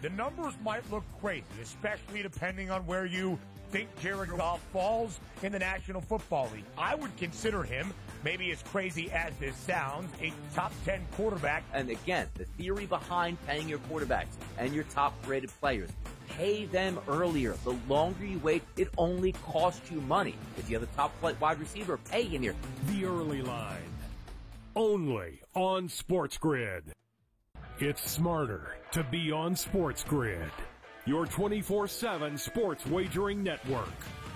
The numbers might look crazy, especially depending on where you think Jared Goff falls in the National Football League. I would consider him, maybe as crazy as this sounds, a top 10 quarterback. And again, the theory behind paying your quarterbacks and your top-rated players, pay them earlier. The longer you wait, it only costs you money. If you have a top-flight wide receiver, pay him here. The Early Line. Only on Sports Grid. It's smarter to be on Sports Grid. Your 24/7 sports wagering network.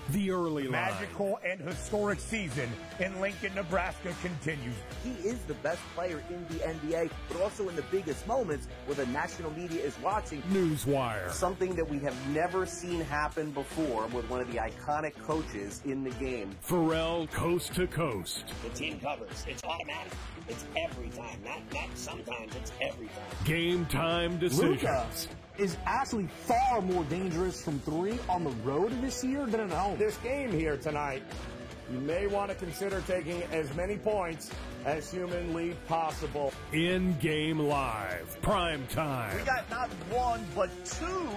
The Early Line. Magical and historic season in Lincoln, Nebraska continues. He is the best player in the NBA, but also in the biggest moments where the national media is watching. Newswire. Something that we have never seen happen before with one of the iconic coaches in the game. Pharrell Coast to Coast. The team covers. It's automatic. It's every time. Not sometimes. It's every time. Game time decisions. Luka is actually far more dangerous from three on the road this year than at home. This game here tonight, you may want to consider taking as many points as humanly possible. In-game live. Prime time. We got not one, but two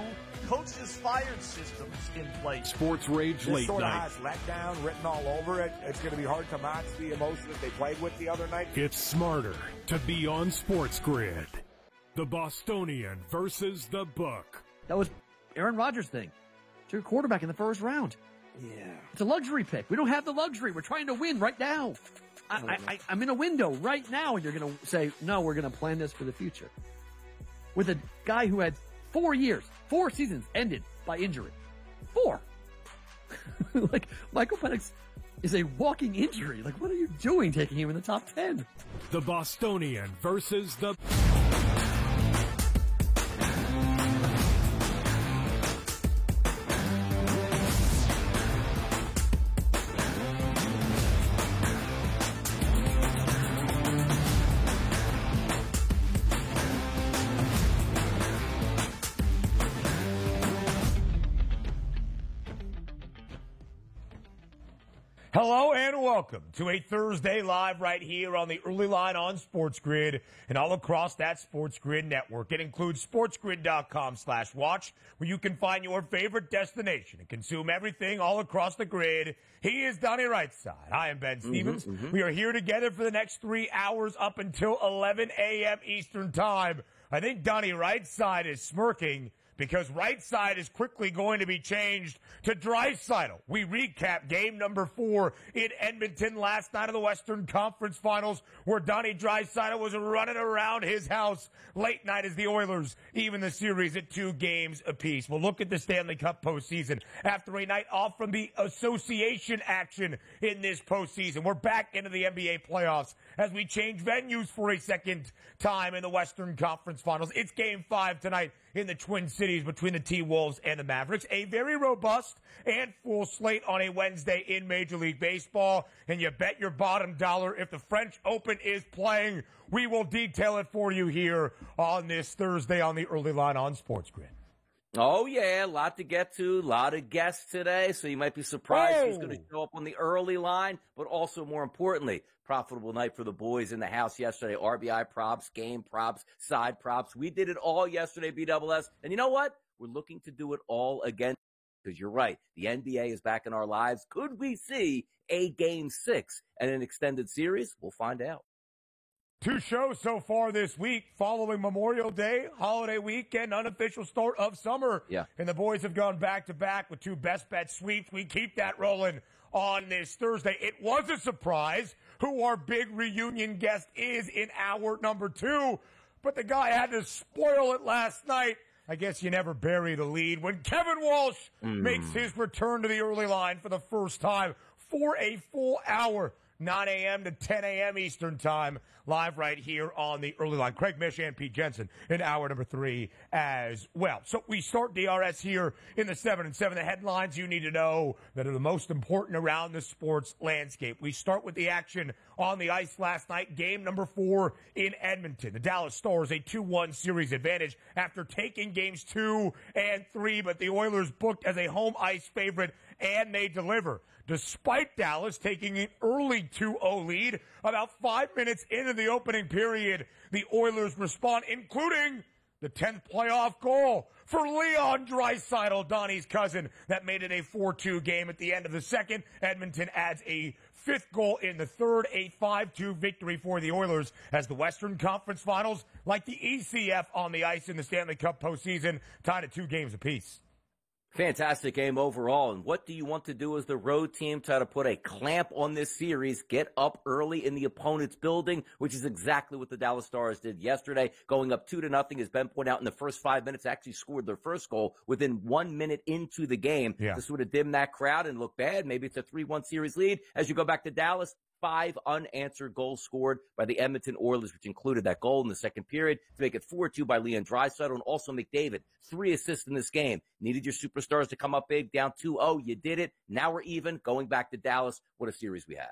coaches fired systems in place. Sports Rage Late Sort of Night. has letdown written all over it. It's going to be hard to match the emotion that they played with the other night. It's smarter to be on Sports Grid. The Bostonian versus the Book. That was Aaron Rodgers' thing. It's your quarterback in the first round. Yeah. It's a luxury pick. We don't have the luxury. We're trying to win right now. I'm in a window right now, and you're going to say, no, we're going to plan this for the future. With a guy who had 4 years, 4 seasons ended by injury. 4. Like, Michael Penix is a walking injury. Like, what are you doing taking him in the top 10? The Bostonian versus the... Hello and welcome to a Thursday live right here on the Early Line on Sports Grid and all across that Sports Grid network. It includes sportsgrid.com/watch, where you can find your favorite destination and consume everything all across the grid. He is Donnie Rightside. I am Ben Stevens. We are here together for the next 3 hours up until 11 a.m. Eastern Time. I think Donnie Rightside is smirking because right side is quickly going to be changed to Draisaitl. We recap game number 4 in Edmonton last night of the Western Conference Finals, where Donnie Draisaitl was running around his house late night as the Oilers even the series at 2 games apiece. We'll look at the Stanley Cup postseason after a night off from the association action in this postseason. We're back into the NBA playoffs as we change venues for a second time in the Western Conference Finals. It's game 5 tonight in the Twin Cities between the T-Wolves and the Mavericks. A very robust and full slate on a Wednesday in Major League Baseball. And you bet your bottom dollar if the French Open is playing, we will detail it for you here on this Thursday on the Early Line on Sports Grid. Oh, yeah, a lot to get to, a lot of guests today, so you might be surprised who's going to show up on the Early Line, but also, more importantly, profitable night for the boys in the house yesterday. RBI props, game props, side props. We did it all yesterday, BWS. And you know what? We're looking to do it all again because you're right. The NBA is back in our lives. Could we see a Game 6 and an extended series? We'll find out. 2 shows so far this week following Memorial Day, holiday weekend, unofficial start of summer. Yeah. And the boys have gone back-to-back with 2 best bet sweeps. We keep that rolling on this Thursday. It was a surprise who our big reunion guest is in hour number 2, but the guy had to spoil it last night. I guess you never bury the lead when Kevin Walsh makes his return to the Early Line for the first time for a full hour. 9 a.m. to 10 a.m. Eastern Time, live right here on the Early Line. Craig Mish and Pete Jensen in hour number 3 as well. So we start DRS here in the 7 and 7. The headlines you need to know that are the most important around the sports landscape. We start with the action on the ice last night, game number 4 in Edmonton. The Dallas Stars, a 2-1 series advantage after taking games 2 and 3, but the Oilers booked as a home ice favorite, and they deliver. Despite Dallas taking an early 2-0 lead, about 5 minutes into the opening period, the Oilers respond, including The 10th playoff goal for Leon Draisaitl, Donnie's cousin, that made it a 4-2 game at the end of the second. Edmonton adds a 5th goal in the third, a 5-2 victory for the Oilers as the Western Conference Finals, like the ECF on the ice in the Stanley Cup postseason, tied at 2 games apiece. Fantastic game overall. And what do you want to do as the road team? Try to put a clamp on this series, get up early in the opponent's building, which is exactly what the Dallas Stars did yesterday, going up 2-0, as Ben pointed out, in the first 5 minutes, actually scored their first goal within 1 minute into the game to sort of dim that crowd and look bad. Maybe it's a 3-1 series lead. As you go back to Dallas, 5 unanswered goals scored by the Edmonton Oilers, which included that goal in the second period to make it 4-2 by Leon Draisaitl, and also McDavid. 3 assists in this game. Needed your superstars to come up big, down 2-0. You did it. Now we're even. Going back to Dallas, what a series we have.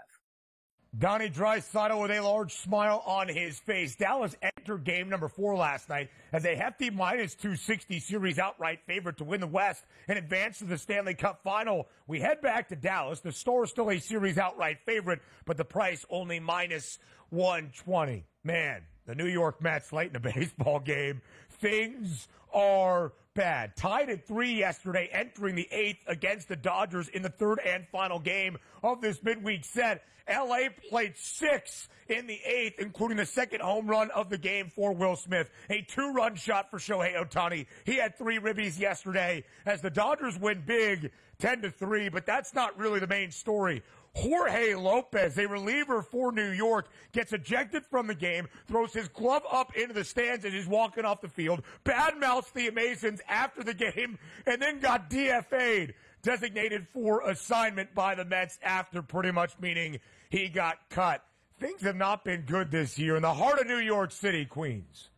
Donnie Draisaitl with a large smile on his face. Dallas entered game number 4 last night as a hefty minus 260 series outright favorite to win the West and advance to the Stanley Cup final. We head back to Dallas. The Stars still a series outright favorite, but the price only minus 120. Man, the New York Mets late in the baseball game. Things are bad. Tied at 3 yesterday, entering the 8th against the Dodgers in the third and final game of this midweek set. L.A. played 6 in the 8th, including the second home run of the game for Will Smith. A 2-run shot for Shohei Ohtani. He had 3 ribbies yesterday as the Dodgers win big 10-3, but that's not really the main story. Jorge Lopez, a reliever for New York, gets ejected from the game, throws his glove up into the stands as he's walking off the field, badmouths the Amazons after the game, and then got DFA'd, designated for assignment by the Mets after, pretty much meaning he got cut. Things have not been good this year in the heart of New York City, Queens.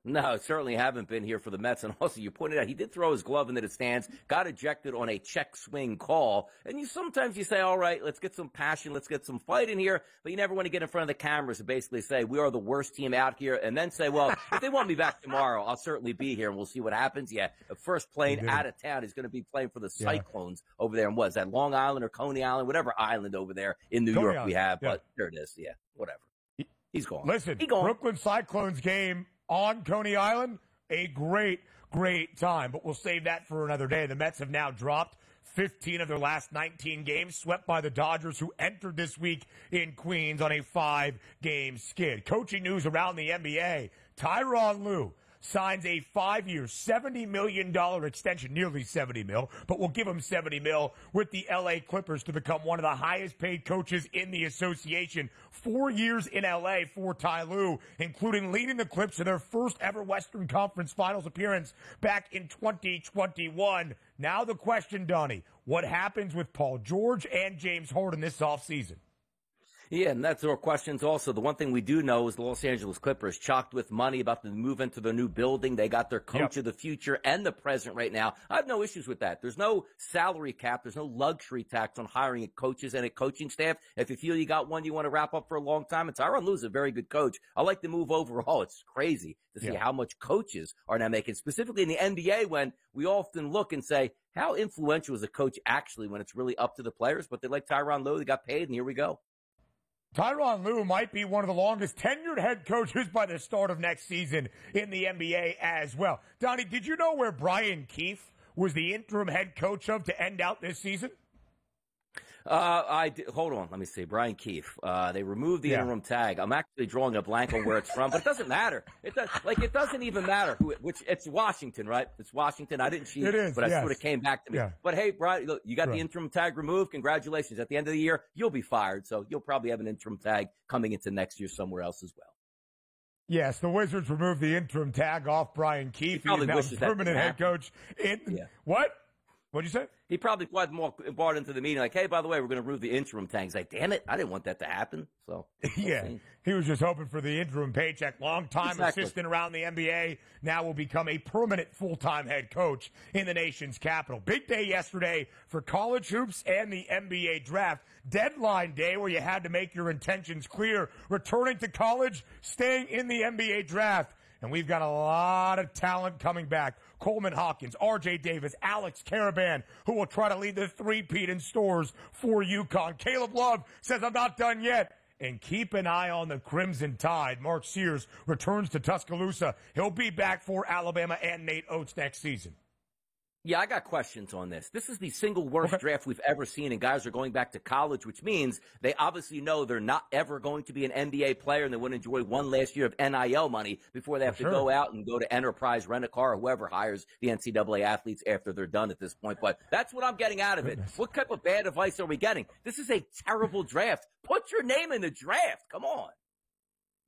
No, certainly haven't been here for the Mets. And also, you pointed out, he did throw his glove into the stands, got ejected on a check swing call. And sometimes you say, all right, let's get some passion, let's get some fight in here. But you never want to get in front of the cameras and basically say, we are the worst team out here. And then say, well, if they want me back tomorrow, I'll certainly be here and we'll see what happens. Yeah, the first plane out of town is going to be playing for the Cyclones over there. And what is that, Long Island or Coney Island, whatever island over there in New York Island we have. Yeah. But there it is. Yeah, whatever. He's gone. Listen, He's gone. Brooklyn Cyclones game on Coney Island, a great time. But we'll save that for another day. The Mets have now dropped 15 of their last 19 games, swept by the Dodgers, who entered this week in Queens on a 5-game skid. Coaching news around the NBA. Tyronn Lue signs a 5-year, $70 million extension, nearly $70 million, but we'll give him $70 million with the LA Clippers to become one of the highest paid coaches in the association. 4 years in LA for Ty Lue, including leading the Clips to their first ever Western Conference Finals appearance back in 2021. Now the question, Donnie, what happens with Paul George and James Harden this offseason? Yeah, and that's our questions also. The one thing we do know is the Los Angeles Clippers, chocked with money, about to move into their new building. They got their coach of the future and the present right now. I have no issues with that. There's no salary cap. There's no luxury tax on hiring coaches and a coaching staff. If you feel you got one you want to wrap up for a long time, and Tyronn Lue is a very good coach. I like the move overall. It's crazy to see how much coaches are now making, specifically in the NBA, when we often look and say, how influential is a coach actually when it's really up to the players? But they like Tyronn Lue. They got paid, and here we go. Tyronn Lue might be one of the longest tenured head coaches by the start of next season in the NBA as well. Donnie, did you know where Brian Keefe was the interim head coach of to end out this season? Hold on. Let me see. Brian Keefe. They removed the interim tag. I'm actually drawing a blank on where it's from, but it doesn't matter. It doesn't even matter it's Washington, right? It's Washington. I didn't cheat, but I sort of came back to me. Yeah. But hey, Brian, look, you got the interim tag removed. Congratulations. At the end of the year, you'll be fired. So you'll probably have an interim tag coming into next year somewhere else as well. Yes, the Wizards removed the interim tag off Brian Keefe. He's now the permanent head coach. What? What'd you say? He probably brought into the meeting like, hey, by the way, we're going to remove the interim tag. He's like, damn it, I didn't want that to happen. So he was just hoping for the interim paycheck. Long-time assistant around the NBA, now will become a permanent full-time head coach in the nation's capital. Big day yesterday for college hoops and the NBA draft. Deadline day where you had to make your intentions clear. Returning to college, staying in the NBA draft. And we've got a lot of talent coming back. Coleman Hawkins, R.J. Davis, Alex Caravan, who will try to lead the three-peat in stores for UConn. Caleb Love says, I'm not done yet. And keep an eye on the Crimson Tide. Mark Sears returns to Tuscaloosa. He'll be back for Alabama and Nate Oates next season. Yeah, I got questions on this. This is the single worst draft we've ever seen, and guys are going back to college, which means they obviously know they're not ever going to be an NBA player, and they want to enjoy one last year of NIL money before they have to go out and go to Enterprise, rent a car, or whoever hires the NCAA athletes after they're done at this point. But that's what I'm getting out of it. What type of bad advice are we getting? This is a terrible draft. Put your name in the draft. Come on.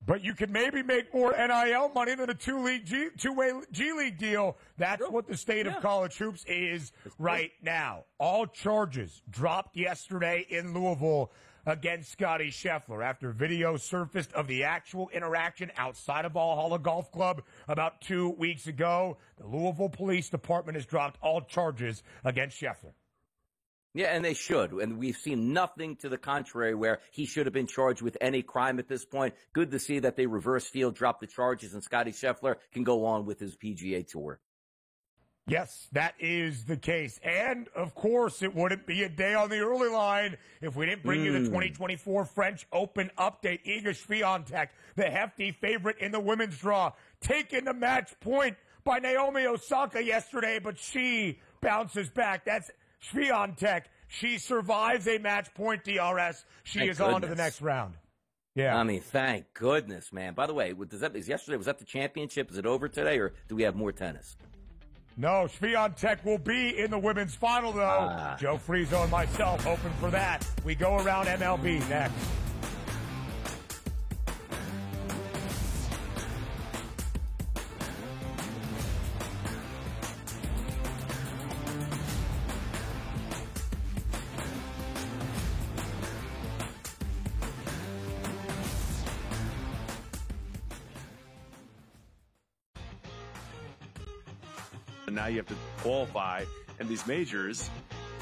But you could maybe make more NIL money than a two-way G League deal. That's what the state of college hoops is right now. All charges dropped yesterday in Louisville against Scotty Scheffler after video surfaced of the actual interaction outside of Valhalla Golf Club about 2 weeks ago. The Louisville Police Department has dropped all charges against Scheffler. Yeah, and they should. And we've seen nothing to the contrary where he should have been charged with any crime at this point. Good to see that they reverse field, drop the charges, and Scotty Scheffler can go on with his PGA Tour. Yes, that is the case. And, of course, it wouldn't be a day on the early line if we didn't bring you the 2024 French Open update. Iga Swiatek, the hefty favorite in the women's draw, taken to match point by Naomi Osaka yesterday, but she bounces back. That's Swiatek. She survives a match point DRS. She is on to the next round. Yeah. I mean, thank goodness, man. By the way, yesterday, was that the championship? Is it over today, or do we have more tennis? No, Swiatek will be in the women's final, though. Joe Frizo and myself hoping for that. We go around MLB next. And now you have to qualify, and these majors,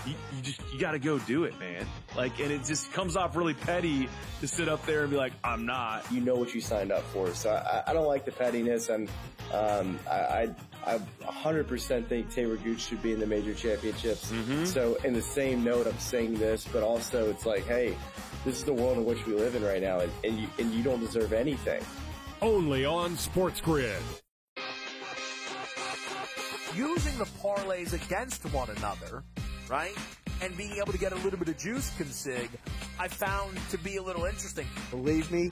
you got to go do it, man. Like, and it just comes off really petty to sit up there and be like, I'm not. You know what you signed up for, so I don't like the pettiness. And I 100% think Taylor Gooch should be in the major championships. So in the same note, I'm saying this, but also it's like, hey, this is the world in which we live in right now, and you don't deserve anything. Only on Sports Grid. Using the parlays against one another, right, and being able to get a little bit of juice consig, I found to be a little interesting. Believe me,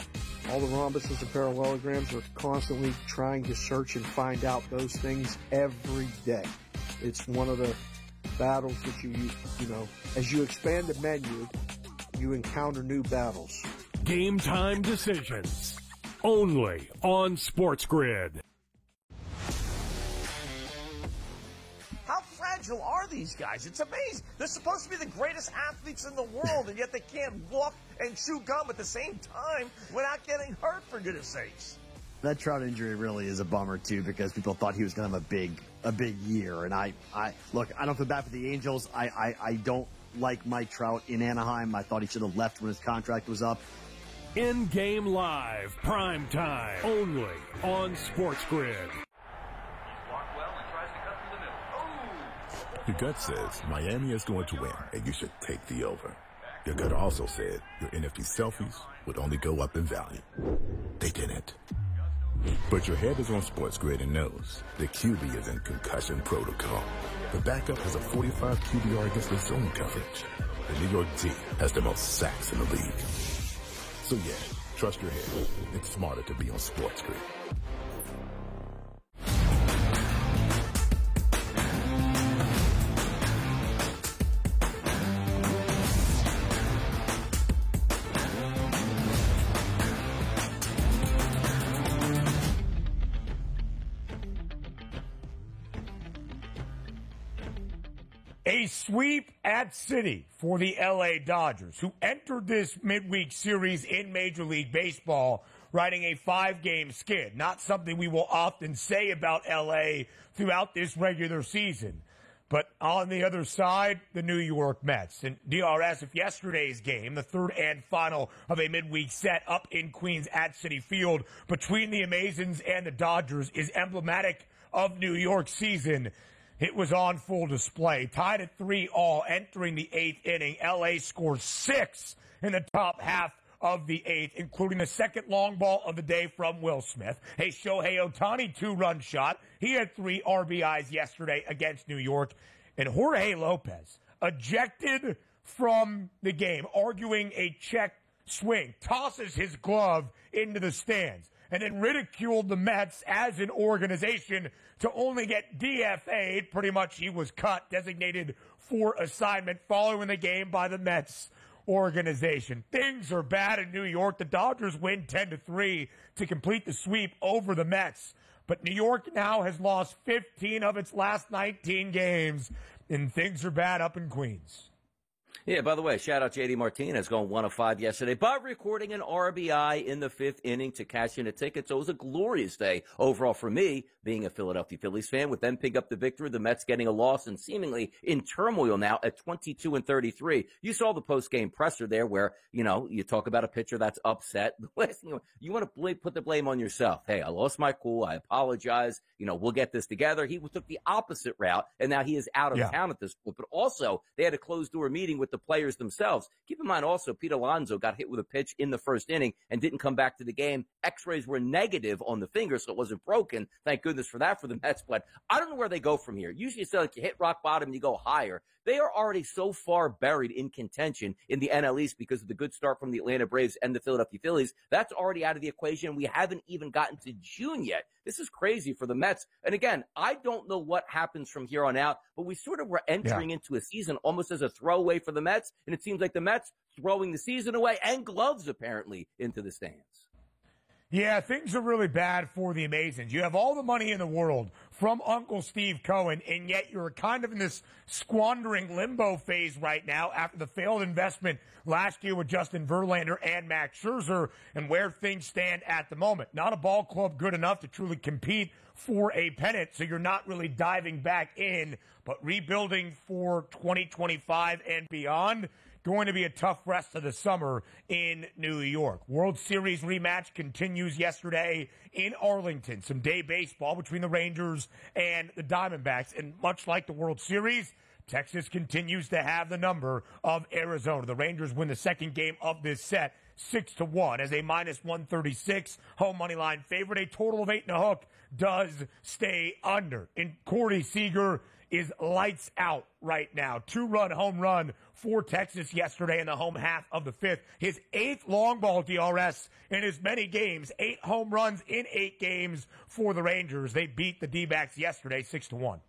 all the rhombuses and parallelograms are constantly trying to search and find out those things every day. It's one of the battles that you know, as you expand the menu, you encounter new battles. Game time decisions. Only on Sports Grid. How fragile are these guys? It's amazing. They're supposed to be the greatest athletes in the world, and yet they can't walk and chew gum at the same time without getting hurt, for goodness sakes. That Trout injury really is a bummer, too, because people thought he was going to have a big year. And I look, I don't feel bad for the Angels. I don't like Mike Trout in Anaheim. I thought he should have left when his contract was up. In-game live, prime time, only on Sports Grid. Your gut says Miami is going to win, and you should take the over. Your gut also said your NFT selfies would only go up in value. They didn't. But your head is on Sports Grid and knows the QB is in concussion protocol. The backup has a 45 QBR against the zone coverage. The New York team has the most sacks in the league. So yeah, trust your head. It's smarter to be on Sports Grid. A sweep at Citi for the LA Dodgers, who entered this midweek series in Major League Baseball riding a 5-game skid. Not something we will often say about LA throughout this regular season. But on the other side, the New York Mets. And DRS, if yesterday's game, the third and final of a midweek set up in Queens at Citi Field between the Amazons and the Dodgers is emblematic of New York's season, it was on full display. Tied at 3-3 entering the 8th inning. LA scores 6 in the top half of the 8th, including the second long ball of the day from Will Smith. A Shohei Ohtani 2-run shot. He had 3 RBIs yesterday against New York. And Jorge Lopez, ejected from the game, arguing a check swing, tosses his glove into the stands, and then ridiculed the Mets as an organization to only get DFA'd. Pretty much he was cut, designated for assignment following the game by the Mets organization. Things are bad in New York. The Dodgers win 10-3 to complete the sweep over the Mets. But New York now has lost 15 of its last 19 games, and things are bad up in Queens. Yeah, by the way, shout out J.D. Martinez going 1 of 5 yesterday, but recording an RBI in the 5th inning to cash in a ticket. So it was a glorious day overall for me, being a Philadelphia Phillies fan, with them pick up the victory, the Mets getting a loss and seemingly in turmoil now at 22-33. You saw the post-game presser there where, you talk about a pitcher that's upset. The last thing you want to put the blame on yourself. Hey, I lost my cool. I apologize. We'll get this together. He took the opposite route, and now he is out of town at this point. But also, they had a closed-door meeting with the players themselves. Keep in mind also, Pete Alonso got hit with a pitch in the 1st inning and didn't come back to the game. X-rays were negative on the finger, so it wasn't broken. Thank goodness for that for the Mets. But I don't know where they go from here. Usually it's like you hit rock bottom and you go higher. They are already so far buried in contention in the NL East because of the good start from the Atlanta Braves and the Philadelphia Phillies. That's already out of the equation. We haven't even gotten to June yet. This is crazy for the Mets. And again, I don't know what happens from here on out, but we sort of were entering into a season almost as a throwaway for the Mets. And it seems like the Mets throwing the season away and gloves apparently into the stands. Yeah, things are really bad for the Amazons. You have all the money in the world from Uncle Steve Cohen, and yet you're kind of in this squandering limbo phase right now after the failed investment last year with Justin Verlander and Max Scherzer, and where things stand at the moment. Not a ball club good enough to truly compete for a pennant, so you're not really diving back in, but rebuilding for 2025 and beyond. Going to be a tough rest of the summer in New York. World Series rematch continues yesterday in Arlington. Some day baseball between the Rangers and the Diamondbacks. And much like the World Series, Texas continues to have the number of Arizona. The Rangers win the second game of this set 6-1 as a -136 home money line favorite. A total of 8.5 does stay under. And Corey Seager is lights out right now. 2-run home run for Texas yesterday in the home half of the 5th. His 8th long ball DRS in as many games. 8 home runs in 8 games for the Rangers. They beat the D-backs yesterday 6-1.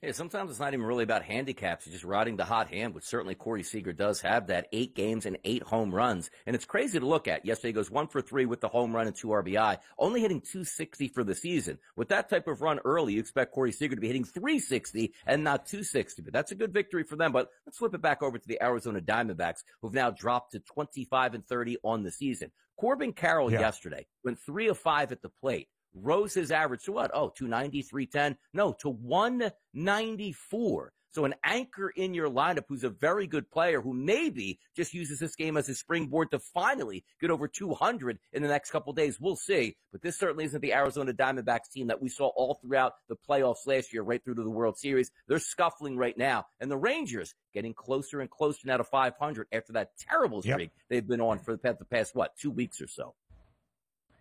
Yeah, sometimes it's not even really about handicaps. You're just riding the hot hand, which certainly Corey Seager does have that. 8 games and 8 home runs. And it's crazy to look at. Yesterday he goes 1 for 3 with the home run and 2 RBI, only hitting .260 for the season. With that type of run early, you expect Corey Seager to be hitting .360 and not .260. But that's a good victory for them. But let's flip it back over to the Arizona Diamondbacks, who've now dropped to 25-30 on the season. Corbin Carroll yesterday went 3 of 5 at the plate. Rose his average to what? 290, 310? No, to 194. So an anchor in your lineup who's a very good player who maybe just uses this game as a springboard to finally get over 200 in the next couple of days. We'll see. But this certainly isn't the Arizona Diamondbacks team that we saw all throughout the playoffs last year, right through to the World Series. They're scuffling right now. And the Rangers getting closer and closer now to 500 after that terrible streak they've been on for the past 2 weeks or so.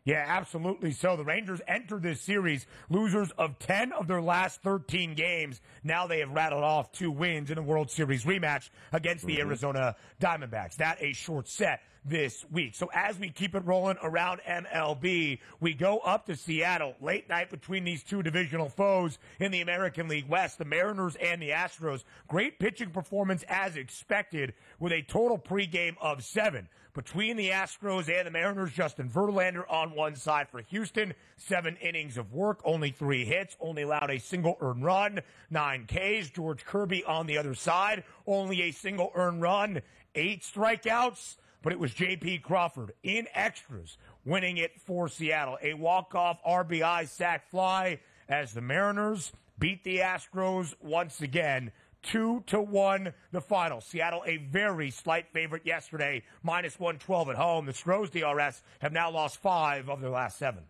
Yeah, absolutely. So the Rangers enter this series losers of 10 of their last 13 games. Now they have rattled off 2 wins in a World Series rematch against the Arizona Diamondbacks. That a short set this week. So as we keep it rolling around MLB, we go up to Seattle. Late night between these 2 divisional foes in the American League West, the Mariners and the Astros. Great pitching performance as expected with a total pregame of 7. Between the Astros and the Mariners, Justin Verlander on one side for Houston. 7 innings of work, only 3 hits, only allowed a single earned run, 9 Ks. George Kirby on the other side, only a single earned run, 8 strikeouts. But it was J.P. Crawford in extras winning it for Seattle. A walk-off RBI sac fly as the Mariners beat the Astros once again. 2-1 the final. Seattle a very slight favorite yesterday, -112 at home. The Stros DRS have now lost 5 of their last 7.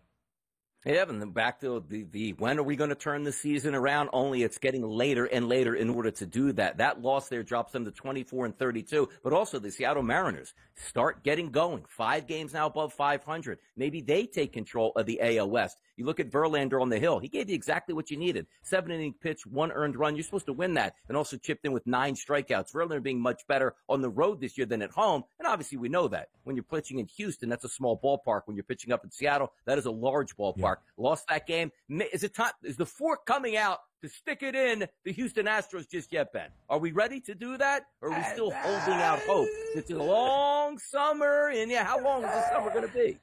Yeah, and then back to the when are we going to turn the season around? Only it's getting later and later in order to do that. That loss there drops them to 24-32. But also the Seattle Mariners start getting going. 5 games now above 500. Maybe they take control of the AL West. You look at Verlander on the hill. He gave you exactly what you needed. 7-inning pitch, 1 earned run. You're supposed to win that. And also chipped in with 9 strikeouts. Verlander being much better on the road this year than at home. And obviously we know that. When you're pitching in Houston, that's a small ballpark. When you're pitching up in Seattle, that is a large ballpark. Yeah. Lost that game. Is the fork coming out to stick it in the Houston Astros just yet, Ben? Are we ready to do that? Or are we still holding out hope? It's a long summer, and how long is the summer going to be?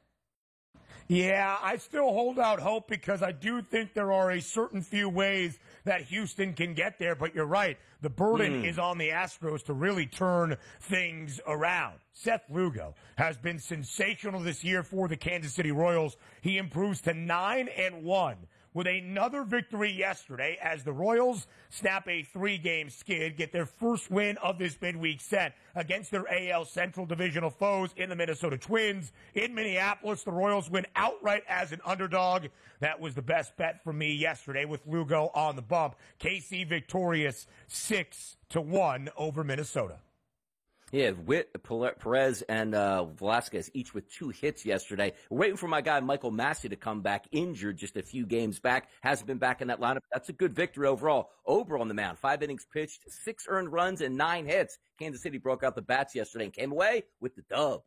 Yeah, I still hold out hope because I do think there are a certain few ways that Houston can get there, but you're right. The burden is on the Astros to really turn things around. Seth Lugo has been sensational this year for the Kansas City Royals. He improves to 9-1 with another victory yesterday as the Royals snap a 3-game skid, get their first win of this midweek set against their AL Central divisional foes in the Minnesota Twins. In Minneapolis, the Royals win outright as an underdog. That was the best bet for me yesterday with Lugo on the bump. KC victorious 6-1 over Minnesota. Yeah, Witt, Perez, and Velasquez each with 2 hits yesterday. We're waiting for my guy Michael Massey to come back, injured just a few games back. Hasn't been back in that lineup. That's a good victory overall. Ober on the mound, 5 innings pitched, 6 earned runs, and 9 hits. Kansas City broke out the bats yesterday and came away with the dub.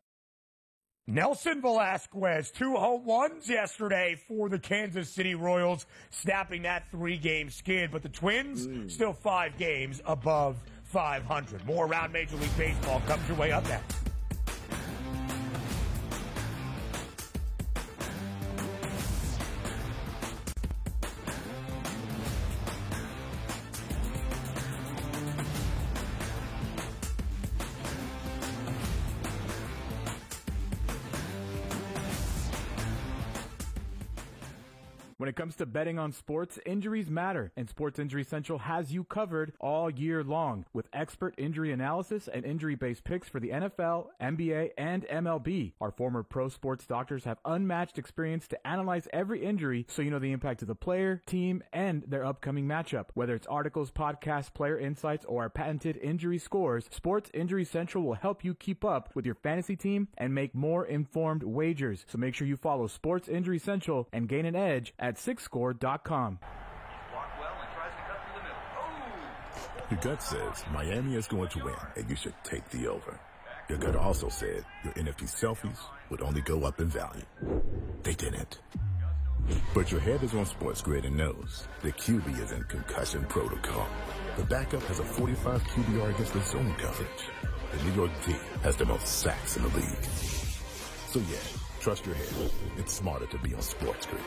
Nelson Velasquez, 2 home runs yesterday for the Kansas City Royals, snapping that 3-game skid. But the Twins still 5 games above 500. More around Major League Baseball comes your way up next. When it comes to betting on sports, injuries matter, and Sports Injury Central has you covered all year long with expert injury analysis and injury-based picks for the NFL, NBA, and MLB. Our former pro sports doctors have unmatched experience to analyze every injury so you know the impact of the player, team, and their upcoming matchup. Whether it's articles, podcasts, player insights, or our patented injury scores, Sports Injury Central will help you keep up with your fantasy team and make more informed wagers. So make sure you follow Sports Injury Central and gain an edge at SixScore.com. Your gut says Miami is going to win, and you should take the over. Your gut also said your NFT selfies would only go up in value. They didn't. But your head is on SportsGrid and knows the QB is in concussion protocol. The backup has a 45 QBR against the zone coverage. The New York D has the most sacks in the league. So yeah, trust your head. It's smarter to be on SportsGrid.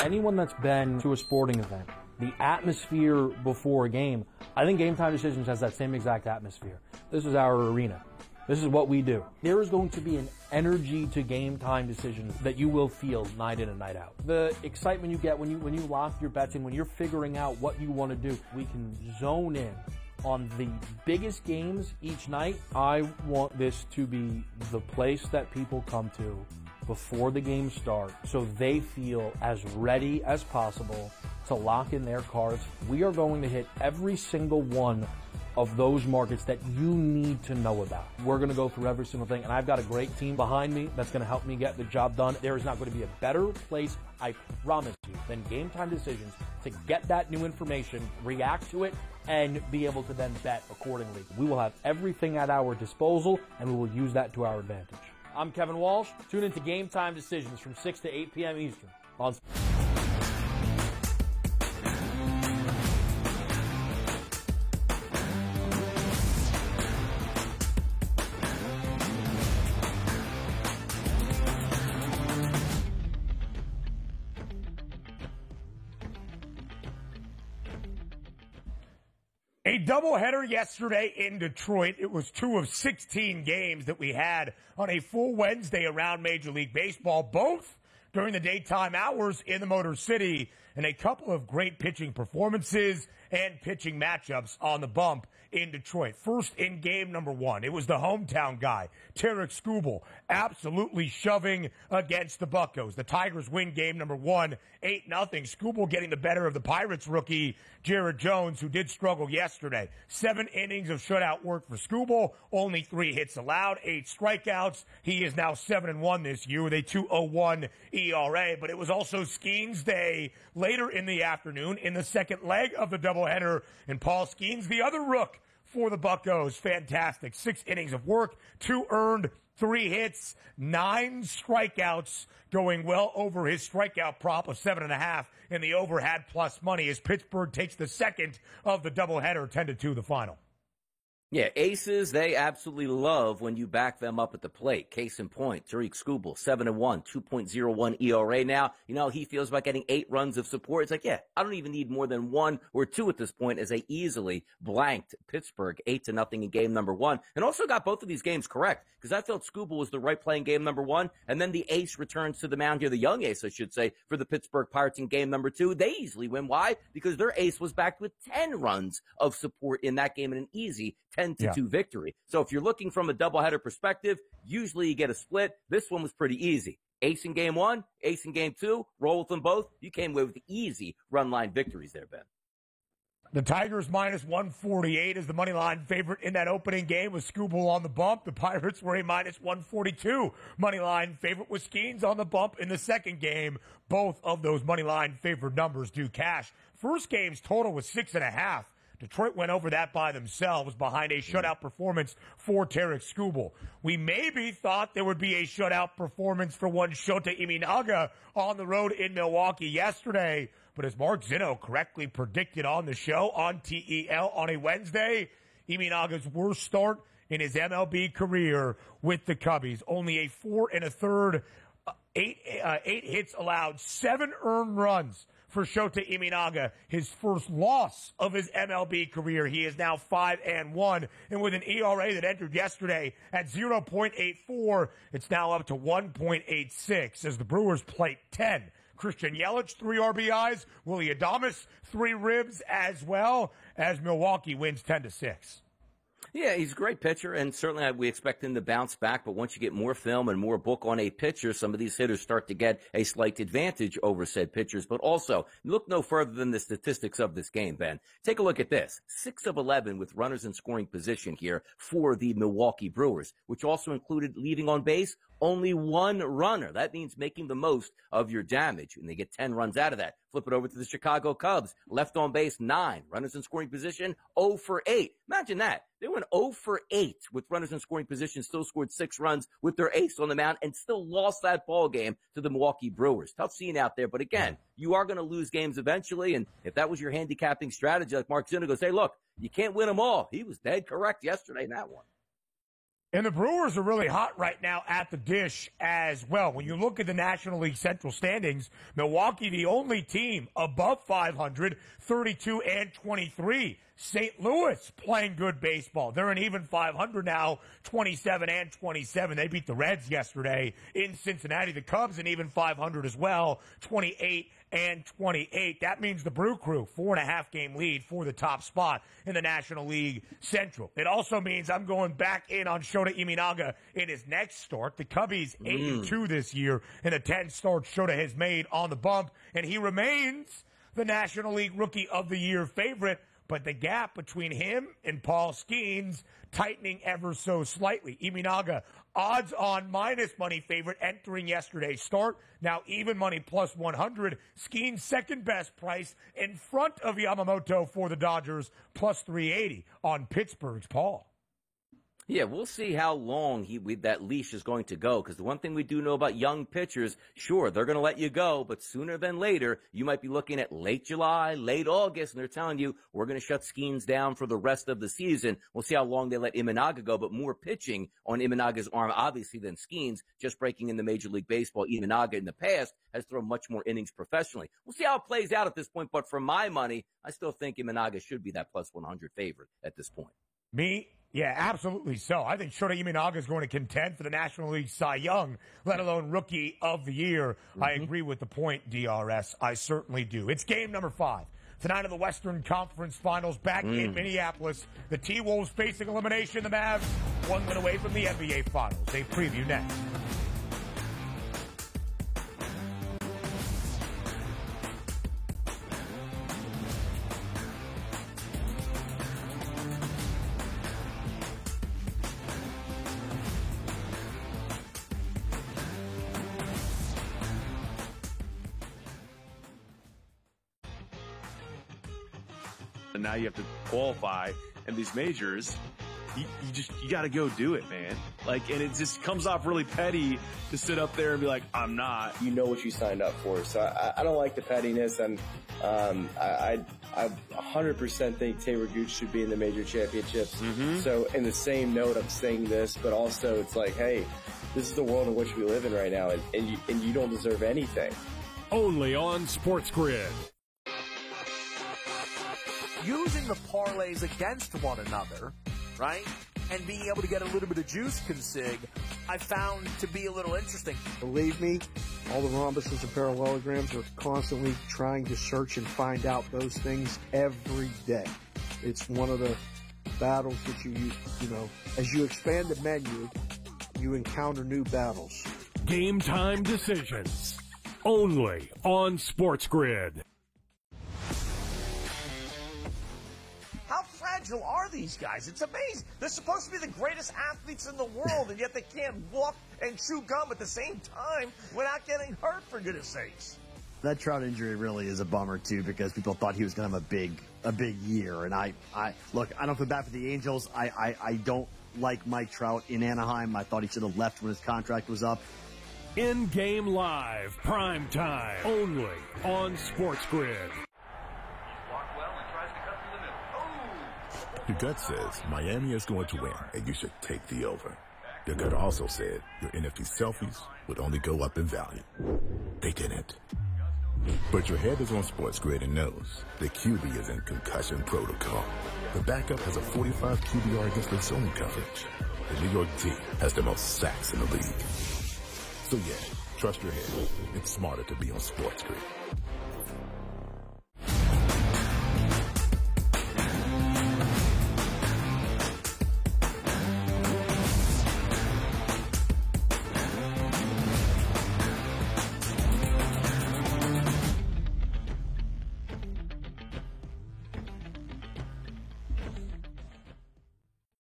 Anyone that's been to a sporting event, the atmosphere before a game, I think Game Time Decisions has that same exact atmosphere. This is our arena. This is what we do. There is going to be an energy to Game Time Decisions that you will feel night in and night out. The excitement you get when you lock your bets in, when you're figuring out what you want to do, we can zone in on the biggest games each night. I want this to be the place that people come to before the games start so they feel as ready as possible to lock in their cards. We are going to hit every single one of those markets that you need to know about. We're going to go through every single thing, and I've got a great team behind me that's going to help me get the job done. There is not going to be a better place, I promise you, than Game Time Decisions to get that new information, react to it, and be able to then bet accordingly. We will have everything at our disposal, and we will use that to our advantage. I'm Kevin Walsh. Tune into Game Time Decisions from 6 to 8 p.m. Eastern on A doubleheader yesterday in Detroit. It was 2 of 16 games that we had on a full Wednesday around Major League Baseball. Both during the daytime hours in the Motor City, and a couple of great pitching performances and pitching matchups on the bump in Detroit. First, in game number 1, it was the hometown guy, Tarik Skubal, absolutely shoving against the Buccos. The Tigers win game number 1, 8-0. Skubal getting the better of the Pirates rookie, Jared Jones, who did struggle yesterday. 7 innings of shutout work for Skubal, only 3 hits allowed, 8 strikeouts. He is now 7-1 this year with a 2.01 ERA, but it was also Skeens Day later in the afternoon in the second leg of the doubleheader, and Paul Skeens, the other rook for the Buccos, fantastic. 6 innings of work, 2 earned, 3 hits, 9 strikeouts, going well over his strikeout prop of 7.5, and the over had plus money as Pittsburgh takes the second of the doubleheader, 10-2 the final. Yeah, aces, they absolutely love when you back them up at the plate. Case in point, Tarik Skubal, 7-1, 2.01 ERA now. You know, he feels about getting 8 runs of support. It's like, yeah, I don't even need more than 1 or 2 at this point as they easily blanked Pittsburgh 8-0 in game number 1. And also got both of these games correct because I felt Skubal was the right play in game number 1. And then the ace returns to the mound here, the young ace, I should say, for the Pittsburgh Pirates in game number 2. They easily win. Why? Because their ace was backed with 10 runs of support in that game in an easy 10-2 victory. So if you're looking from a doubleheader perspective, usually you get a split. This one was pretty easy. Ace in game 1, ace in game 2, roll with them both. You came away with easy run line victories there, Ben. The Tigers minus 148 is the money line favorite in that opening game with Skubal on the bump. The Pirates were a minus 142 money line favorite with Skeens on the bump in the second game. Both of those money line favorite numbers do cash. First game's total was 6.5. Detroit went over that by themselves behind a shutout performance for Tarik Skubal. We maybe thought there would be a shutout performance for one Shota Imanaga on the road in Milwaukee yesterday. But as Mark Zinno correctly predicted on the show on TEL on a Wednesday, Imanaga's worst start in his MLB career with the Cubbies. Only a 4 1/3, 8 hits allowed, 7 earned runs for Shota Imanaga, his first loss of his MLB career. He is now 5-1, and with an ERA that entered yesterday at 0.84, it's now up to 1.86 as the Brewers plate 10. Christian Yelich, 3 RBIs. Willy Adames, 3 ribs as well as Milwaukee wins 10-6. Yeah, he's a great pitcher, and certainly we expect him to bounce back. But once you get more film and more book on a pitcher, some of these hitters start to get a slight advantage over said pitchers. But also, look no further than the statistics of this game, Ben. Take a look at this. 6 of 11 with runners in scoring position here for the Milwaukee Brewers, which also included leaving on base only 1 runner. That means making the most of your damage, and they get 10 runs out of that. Flip it over to the Chicago Cubs. Left on base, 9. Runners in scoring position, 0 for 8. Imagine that. They went 0 for 8 with runners in scoring position, still scored 6 runs with their ace on the mound, and still lost that ball game to the Milwaukee Brewers. Tough scene out there, but again, you are going to lose games eventually, and if that was your handicapping strategy, like Mark Zinno goes, hey, look, you can't win them all. He was dead correct yesterday in that one. And the Brewers are really hot right now at the dish as well. When you look at the National League Central standings, Milwaukee, the only team above 500, 32-23. St. Louis playing good baseball. They're an even 500 now, 27-27. They beat the Reds yesterday in Cincinnati. The Cubs an even 500 as well, 28-28. That means the Brew Crew, 4.5 game lead for the top spot in the National League Central. It also means I'm going back in on Shota Imanaga in his next start. The Cubbies 8-2 this year in the 10 starts Shota has made on the bump, and he remains the National League Rookie of the Year favorite. But the gap between him and Paul Skeens tightening ever so slightly. Imanaga, odds on minus money favorite entering yesterday's start. Now even money plus 100. Skeens second best price in front of Yamamoto for the Dodgers, plus 380 on Pittsburgh's Paul. Yeah, we'll see how long that leash is going to go, because the one thing we do know about young pitchers, sure, they're going to let you go, but sooner than later, you might be looking at late July, late August, and they're telling you, we're going to shut Skeens down for the rest of the season. We'll see how long they let Imanaga go, but more pitching on Imanaga's arm, obviously, than Skeens. Just breaking into Major League Baseball, Imanaga in the past has thrown much more innings professionally. We'll see how it plays out at this point, but for my money, I still think Imanaga should be that plus 100 favorite at this point. Me, Yeah, absolutely so. I think Shota Imanaga is going to contend for the National League Cy Young, let alone Rookie of the Year. I agree with the point, DRS. I certainly do. It's game number 5. Tonight in the Western Conference Finals back in Minneapolis. The T-Wolves facing elimination. The Mavs one win away from the NBA Finals. A preview next. And now you have to qualify, and these majors, you got to go do it, man. Like, and it just comes off really petty to sit up there and be like, I'm not. You know what you signed up for, so I don't like the pettiness, and I 100% think Taylor Gooch should be in the major championships. So in the same note, I'm saying this, but also it's like, hey, this is the world in which we live in right now, and you don't deserve anything. Only on Sports Grid. Using the parlays against one another, right, and being able to get a little bit of juice consig, I found to be a little interesting. Believe me, all the rhombuses and parallelograms are constantly trying to search and find out those things every day. It's one of the battles that you know, as you expand the menu, you encounter new battles. Game time decisions. Only on Sports Grid. How fragile are these guys? It's amazing. They're supposed to be the greatest athletes in the world, and yet they can't walk and chew gum at the same time without getting hurt, for goodness sakes. That Trout injury really is a bummer, too, because people thought he was going to have a big year. And I look, I don't feel bad for the Angels. I don't like Mike Trout in Anaheim. I thought he should have left when his contract was up. In-game live, prime time, only on Sports Grid. Your gut says Miami is going to win, and you should take the over. Your gut also said your NFT selfies would only go up in value. They didn't. But your head is on Sports Grid and knows the QB is in concussion protocol. The backup has a 45 QBR against the zone coverage. The New York team has the most sacks in the league. So yeah, trust your head. It's smarter to be on Sports Grid.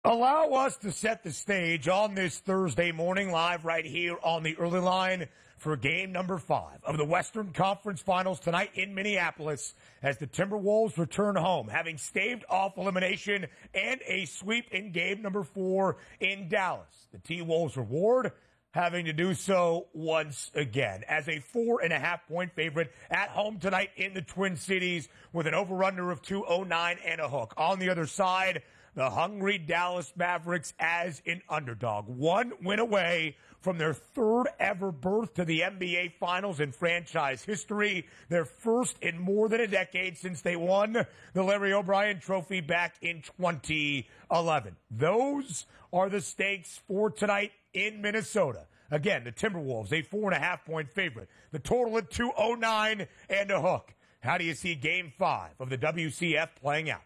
Allow us to set the stage on this Thursday morning, live right here on the early line for game number 5 of the Western Conference Finals tonight in Minneapolis as the Timberwolves return home, having staved off elimination and a sweep in game number 4 in Dallas. The T-Wolves reward having to do so once again as a 4.5-point favorite at home tonight in the Twin Cities with an over-under of 209 and a hook. On the other side, the hungry Dallas Mavericks as an underdog. 1 win away from their 3rd ever berth to the NBA Finals in franchise history. Their first in more than a decade since they won the Larry O'Brien Trophy back in 2011. Those are the stakes for tonight in Minnesota. Again, the Timberwolves, a 4.5-point favorite. The total at 209 and a hook. How do you see Game 5 of the WCF playing out?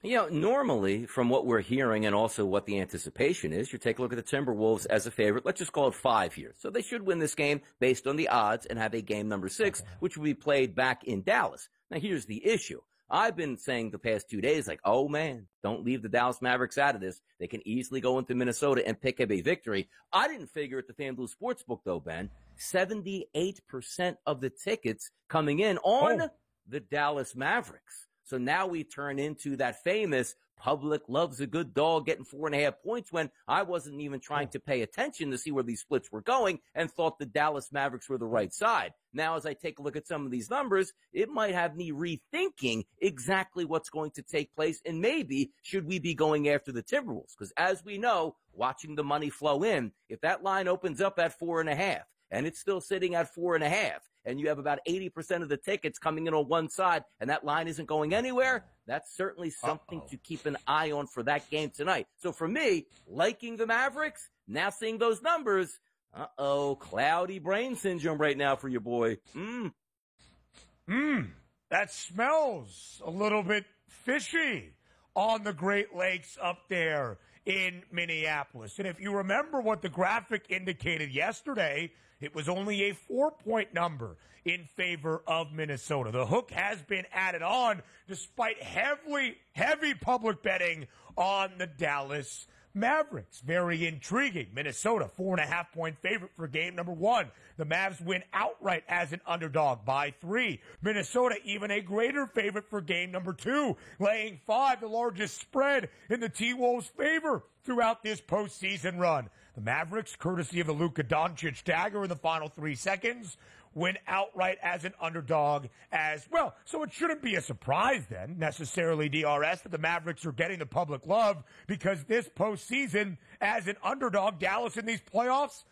You know, normally, from what we're hearing and also what the anticipation is, you take a look at the Timberwolves as a favorite. Let's just call it 5 here. So they should win this game based on the odds and have a game number 6, which will be played back in Dallas. Now, here's the issue. I've been saying the past 2 days, like, oh, man, don't leave the Dallas Mavericks out of this. They can easily go into Minnesota and pick up a victory. I didn't figure at the FanDuel Sportsbook, though, Ben, 78% of the tickets coming in on the Dallas Mavericks. So now we turn into that famous public loves a good dog getting 4.5 points when I wasn't even trying to pay attention to see where these splits were going and thought the Dallas Mavericks were the right side. Now, as I take a look at some of these numbers, it might have me rethinking exactly what's going to take place and maybe should we be going after the Timberwolves? Because as we know, watching the money flow in, if that line opens up at 4.5, and it's still sitting at 4.5, and you have about 80% of the tickets coming in on one side, and that line isn't going anywhere, that's certainly something to keep an eye on for that game tonight. So for me, liking the Mavericks, now seeing those numbers, cloudy brain syndrome right now for your boy. That smells a little bit fishy on the Great Lakes up there in Minneapolis. And if you remember what the graphic indicated yesterday, it was only a 4-point number in favor of Minnesota. The hook has been added on despite heavy public betting on the Dallas Mavericks. Very intriguing. Minnesota, 4.5-point favorite for game number 1. The Mavs win outright as an underdog by 3. Minnesota, even a greater favorite for game number 2, laying 5, the largest spread in the T-Wolves' favor throughout this postseason run. The Mavericks, courtesy of the Luka Doncic dagger in the final 3 seconds, win outright as an underdog as well. So it shouldn't be a surprise then, necessarily, DRS, that the Mavericks are getting the public love, because this postseason, as an underdog, Dallas in these playoffs,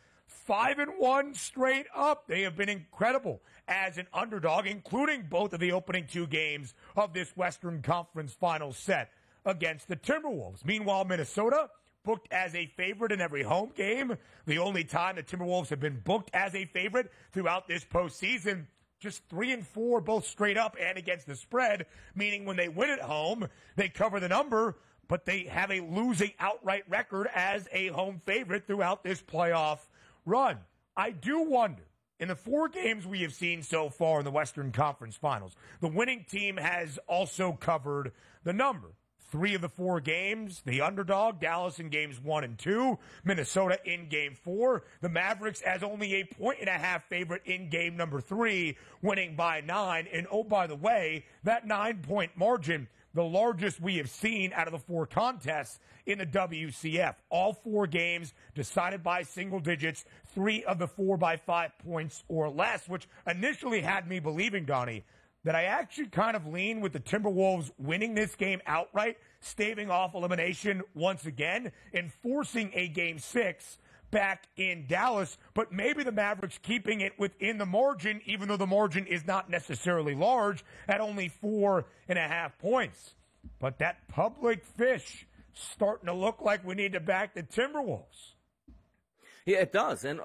5-1 straight up. They have been incredible as an underdog, including both of the opening 2 games of this Western Conference Finals set against the Timberwolves. Meanwhile, Minnesota, booked as a favorite in every home game. The only time the Timberwolves have been booked as a favorite throughout this postseason, just 3-4, both straight up and against the spread, meaning when they win at home, they cover the number, but they have a losing outright record as a home favorite throughout this playoff run. I do wonder, in the 4 games we have seen so far in the Western Conference Finals, the winning team has also covered the number. 3 of the 4 games, the underdog, Dallas in games 1 and 2, Minnesota in game 4, the Mavericks as only a 1.5 favorite in game number 3, winning by 9. And oh, by the way, that 9-point margin, the largest we have seen out of the 4 contests in the WCF. All 4 games decided by single digits, 3 of the 4 by 5 points or less, which initially had me believing, Donnie, that I actually kind of lean with the Timberwolves winning this game outright, staving off elimination once again, and forcing a Game 6 back in Dallas. But maybe the Mavericks keeping it within the margin, even though the margin is not necessarily large, at only 4.5 points. But that public fish starting to look like we need to back the Timberwolves. Yeah, it does. And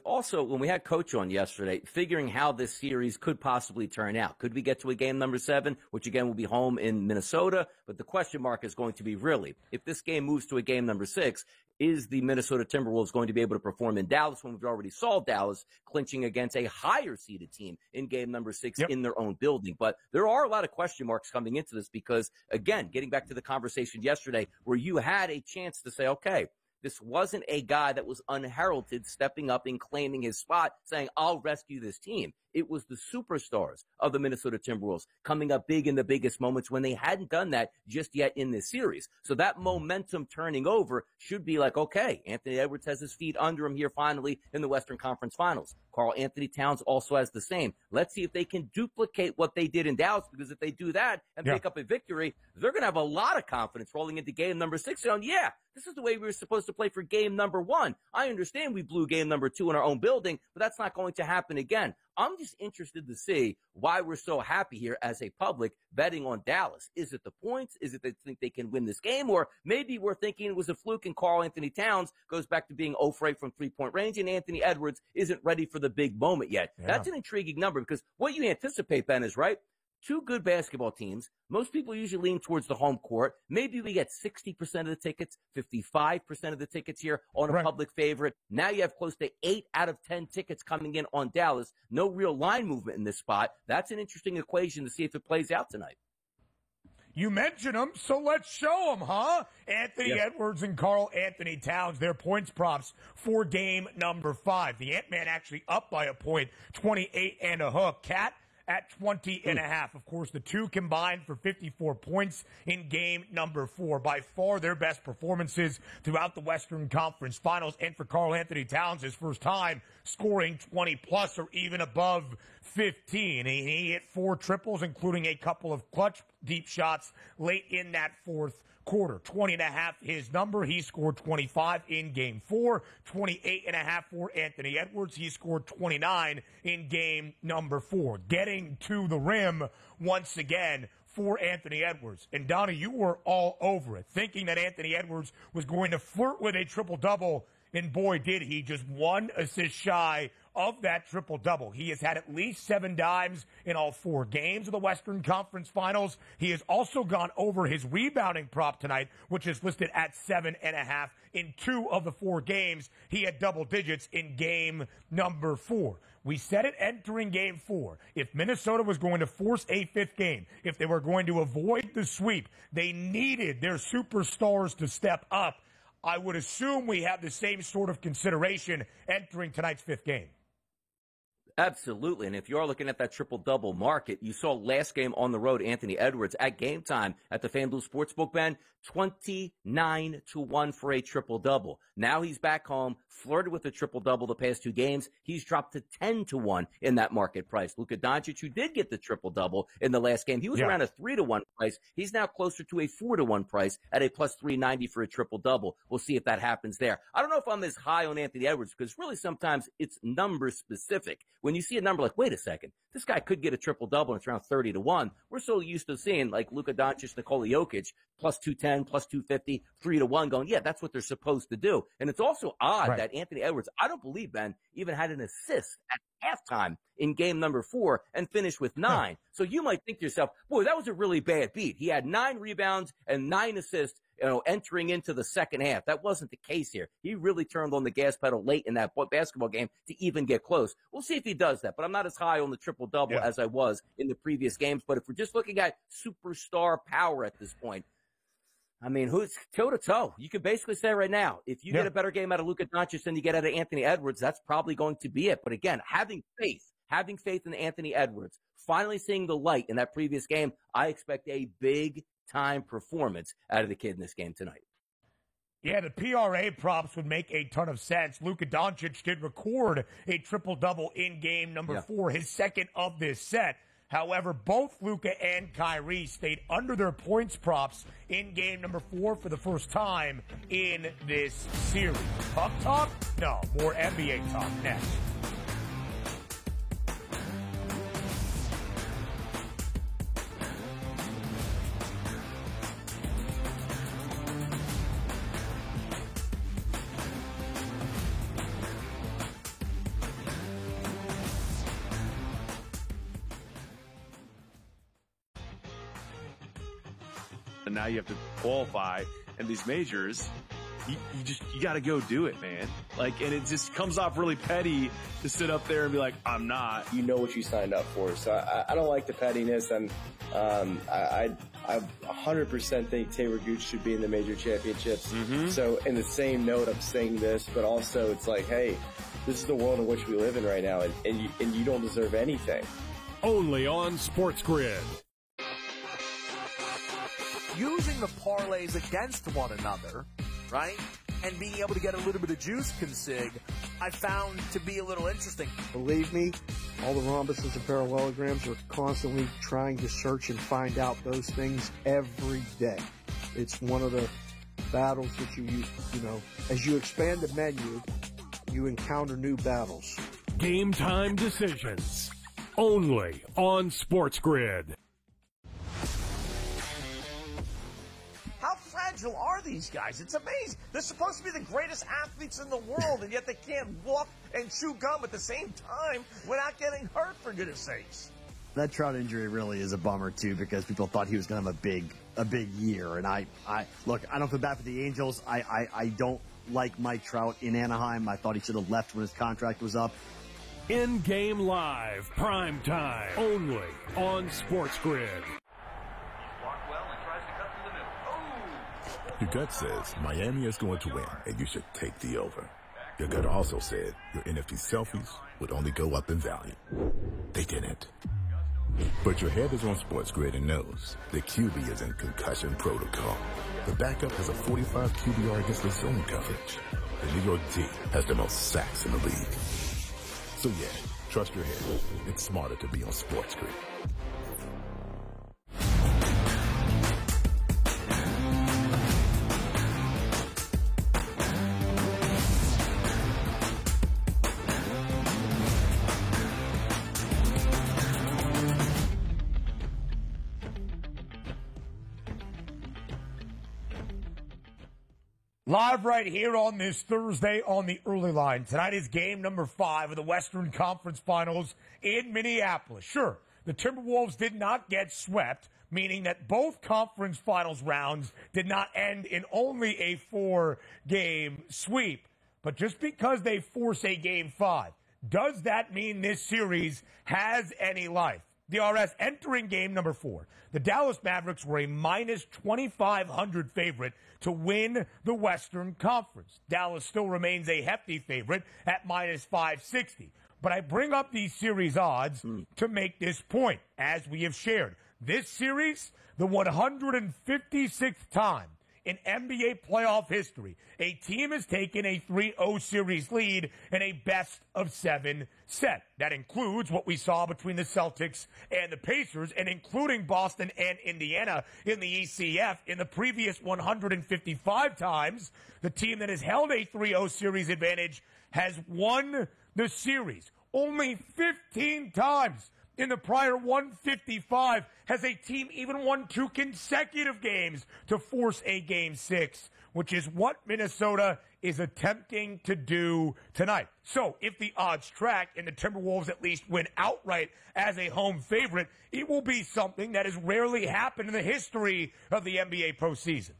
also, when we had Coach on yesterday, figuring how this series could possibly turn out. Could we get to a game number 7, which again will be home in Minnesota? But the question mark is going to be, really, if this game moves to a game number 6, is the Minnesota Timberwolves going to be able to perform in Dallas when we've already saw Dallas clinching against a higher seeded team in game number 6 in their own building? But there are a lot of question marks coming into this because, again, getting back to the conversation yesterday where you had a chance to say, okay, this wasn't a guy that was unheralded stepping up and claiming his spot, saying, I'll rescue this team. It was the superstars of the Minnesota Timberwolves coming up big in the biggest moments when they hadn't done that just yet in this series. So that momentum turning over should be like, okay, Anthony Edwards has his feet under him here finally in the Western Conference Finals. Karl Anthony Towns also has the same. Let's see if they can duplicate what they did in Dallas, because if they do that and pick up a victory, they're going to have a lot of confidence rolling into game number 6 saying, yeah, this is the way we were supposed to play for game number 1. I understand we blew game number 2 in our own building, but that's not going to happen again. I'm just interested to see why we're so happy here as a public betting on Dallas. Is it the points? Is it they think they can win this game? Or maybe we're thinking it was a fluke and Karl Anthony Towns goes back to being 0 for 8 from 3-point range and Anthony Edwards isn't ready for the big moment yet. Yeah. That's an intriguing number because what you anticipate, Ben, is right. 2 good basketball teams. Most people usually lean towards the home court. Maybe we get 60% of the tickets, 55% of the tickets here on a public favorite. Now you have close to 8 out of 10 tickets coming in on Dallas. No real line movement in this spot. That's an interesting equation to see if it plays out tonight. You mentioned them, so let's show them, huh? Anthony Edwards and Karl Anthony Towns, their points props for game number 5. The Ant-Man actually up by a point, 28 and a hook. Cat at 20.5. Of course, the 2 combined for 54 points in game number 4. By far their best performances throughout the Western Conference Finals. And for Karl Anthony Towns, his first time scoring 20-plus or even above 15. He hit 4 triples, including a couple of clutch deep shots late in that fourth quarter. 20.5 his number. He scored 25 in game 4. 28.5 for Anthony Edwards. He scored 29 in game number 4. Getting to the rim once again for Anthony Edwards. And Donnie, you were all over it, thinking that Anthony Edwards was going to flirt with a triple-double, and boy, did he. Just 1 assist shy of that triple-double. He has had at least 7 dimes in all 4 games of the Western Conference Finals. He has also gone over his rebounding prop tonight, which is listed at 7.5. In 2 of the 4 games, he had double digits in game number 4. We said it entering game 4. If Minnesota was going to force a 5th game, if they were going to avoid the sweep, they needed their superstars to step up. I would assume we have the same sort of consideration entering tonight's 5th game. Absolutely. And if you are looking at that triple-double market, you saw last game on the road, Anthony Edwards at game time at the FanDuel Sportsbook, Ben, 29-1 for a triple-double. Now he's back home, flirted with the triple-double the past 2 games. He's dropped to 10-1 in that market price. Luka Doncic, who did get the triple-double in the last game, he was around a 3-1 price. He's now closer to a 4-1 price at a plus 390 for a triple-double. We'll see if that happens there. I don't know if I'm as high on Anthony Edwards because really sometimes it's number specific. When you see a number like, wait a second, this guy could get a triple-double and it's around 30-1. We're so used to seeing like Luka Doncic, Nikola Jokic, plus 210, plus 250, 3-1 going, yeah, that's what they're supposed to do. And it's also odd that Anthony Edwards, I don't believe, Ben, even had an assist at halftime in game number 4 and finished with 9. So you might think to yourself, boy, that was a really bad beat. He had 9 rebounds and 9 assists, entering into the second half. That wasn't the case here. He really turned on the gas pedal late in that basketball game to even get close. We'll see if he does that, but I'm not as high on the triple-double as I was in the previous games. But if we're just looking at superstar power at this point, I mean, who's toe-to-toe? You could basically say right now, if you get a better game out of Luka Doncic than you get out of Anthony Edwards, that's probably going to be it. But again, having faith in Anthony Edwards, finally seeing the light in that previous game, I expect a big-time performance out of the kid in this game tonight. Yeah, the PRA props would make a ton of sense. Luka Doncic did record a triple-double in game number 4, his second of this set. However, both Luka and Kyrie stayed under their points props in game number 4 for the first time in this series. Puck talk? No, more NBA talk next. And now you have to qualify, and these majors, you got to go do it, man. Like, and it just comes off really petty to sit up there and be like, I'm not. You know what you signed up for, so I don't like the pettiness, and I 100% think Taylor Gooch should be in the major championships. So in the same note, I'm saying this, but also it's like, hey, this is the world in which we live in right now, and you don't deserve anything. Only on Sports Grid. Using the parlays against one another, right, and being able to get a little bit of juice consig, I found to be a little interesting. Believe me, all the rhombuses and parallelograms are constantly trying to search and find out those things every day. It's one of the battles that you know, as you expand the menu, you encounter new battles. Game time decisions. Only on Sports Grid. How fragile are these guys? It's amazing. They're supposed to be the greatest athletes in the world, and yet they can't walk and chew gum at the same time without getting hurt, for goodness sakes. That Trout injury really is a bummer, too, because people thought he was going to have a big year. And I look, I don't feel bad for the Angels. I don't like Mike Trout in Anaheim. I thought he should have left when his contract was up. In-game live, prime time, only on Sports Grid. Your gut says Miami is going to win, and you should take the over. Your gut also said your NFT selfies would only go up in value. They didn't. But your head is on Sports Grid and knows the QB is in concussion protocol. The backup has a 45 QBR against the zone coverage. The New York D has the most sacks in the league. So yeah, Trust your head. It's smarter to be on Sports Grid. Live right here on this Thursday on the early line. Tonight is game number 5 of the Western Conference Finals in Minneapolis. Sure, the Timberwolves did not get swept, meaning that both conference finals rounds did not end in only a 4-game sweep. But just because they force a game 5, does that mean this series has any life? DRS entering game number 4. The Dallas Mavericks were a minus 2,500 favorite to win the Western Conference. Dallas still remains a hefty favorite at minus 560. But I bring up these series odds to make this point, as we have shared. This series, the 156th time in NBA playoff history, a team has taken a 3-0 series lead in a best-of-7 set. That includes what we saw between the Celtics and the Pacers, and including Boston and Indiana in the ECF. In the previous 155 times, the team that has held a 3-0 series advantage has won the series. Only 15 times in the prior 155 has a team even won 2 consecutive games to force a game 6, which is what Minnesota is attempting to do tonight. So if the odds track and the Timberwolves at least win outright as a home favorite, it will be something that has rarely happened in the history of the NBA postseason.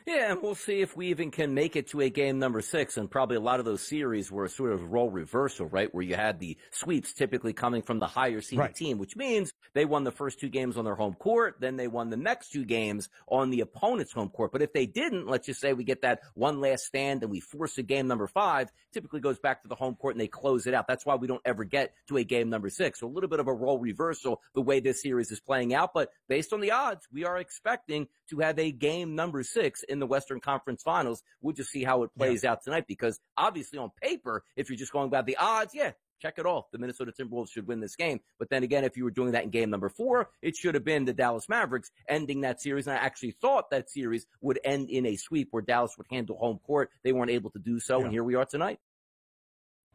Yeah, and we'll see if we even can make it to a game number 6. And probably a lot of those series were sort of role reversal, right? Where you had the sweeps typically coming from the higher seeded team, which means they won the first 2 games on their home court. Then they won the next 2 games on the opponent's home court. But if they didn't, let's just say we get that one last stand and we force a game number 5, typically goes back to the home court and they close it out. That's why we don't ever get to a game number 6. So a little bit of a role reversal the way this series is playing out. But based on the odds, we are expecting to have a game number 6 in the Western Conference Finals. We'll just see how it plays out tonight, because obviously on paper, if you're just going by the odds, check it off. The Minnesota Timberwolves should win this game. But then again, if you were doing that in game number 4, it should have been the Dallas Mavericks ending that series. And I actually thought that series would end in a sweep where Dallas would handle home court. They weren't able to do so, and here we are tonight.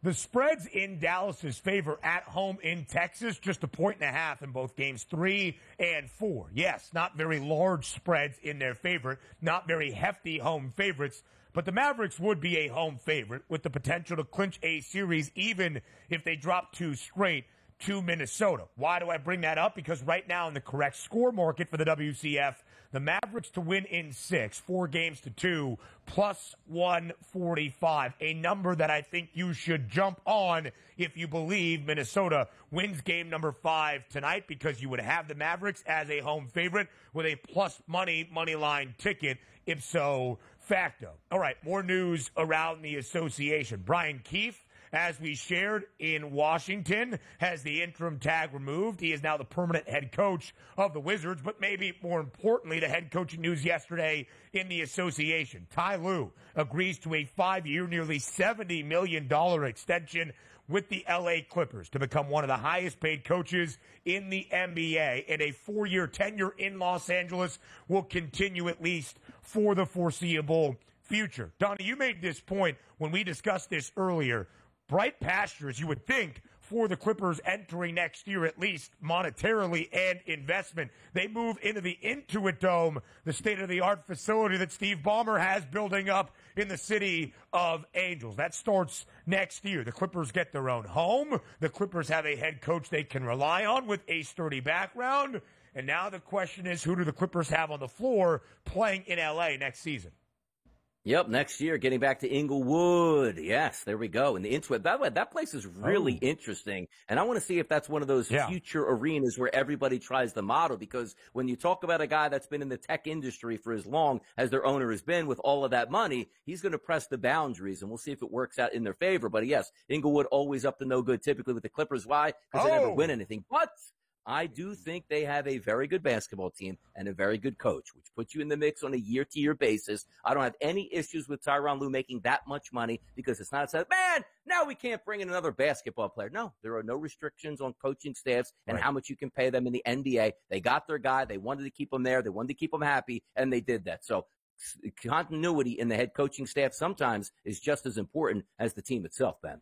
The spread's in Dallas's favor at home in Texas, just 1.5 in both games 3 and 4. Yes, not very large spreads in their favor, not very hefty home favorites, but the Mavericks would be a home favorite with the potential to clinch a series even if they drop 2 straight to Minnesota. Why do I bring that up? Because right now in the correct score market for the WCF, the Mavericks to win in 6, 4 games to 2, plus 145, a number that I think you should jump on if you believe Minnesota wins game number 5 tonight, because you would have the Mavericks as a home favorite with a plus money line ticket, ipso facto. All right, more news around the association. Brian Keefe, as we shared in Washington, has the interim tag removed. He is now the permanent head coach of the Wizards, but maybe more importantly, the head coaching news yesterday in the association. Ty Lue agrees to a 5-year, nearly $70 million extension with the LA Clippers to become one of the highest paid coaches in the NBA, and a 4-year tenure in Los Angeles will continue at least for the foreseeable future. Donnie, you made this point when we discussed this earlier. Bright pastures, you would think, for the Clippers entering next year, at least monetarily and investment. They move into the Intuit Dome, the state-of-the-art facility that Steve Ballmer has building up in the city of Angels. That starts next year. The Clippers get their own home. The Clippers have a head coach they can rely on with a sturdy background. And now the question is, who do the Clippers have on the floor playing in L.A. next season? Yep, next year, getting back to Inglewood. Yes, there we go. And the Intuit, that place is really interesting. And I want to see if that's one of those future arenas where everybody tries the model. Because when you talk about a guy that's been in the tech industry for as long as their owner has been with all of that money, he's going to press the boundaries. And we'll see if it works out in their favor. But yes, Inglewood always up to no good typically with the Clippers. Why? Because they never win anything. But I do think they have a very good basketball team and a very good coach, which puts you in the mix on a year-to-year basis. I don't have any issues with Tyronn Lue making that much money because it's not said, man, now we can't bring in another basketball player. No, there are no restrictions on coaching staffs and how much you can pay them in the NBA. They got their guy. They wanted to keep him there. They wanted to keep him happy, and they did that. So continuity in the head coaching staff sometimes is just as important as the team itself, Ben.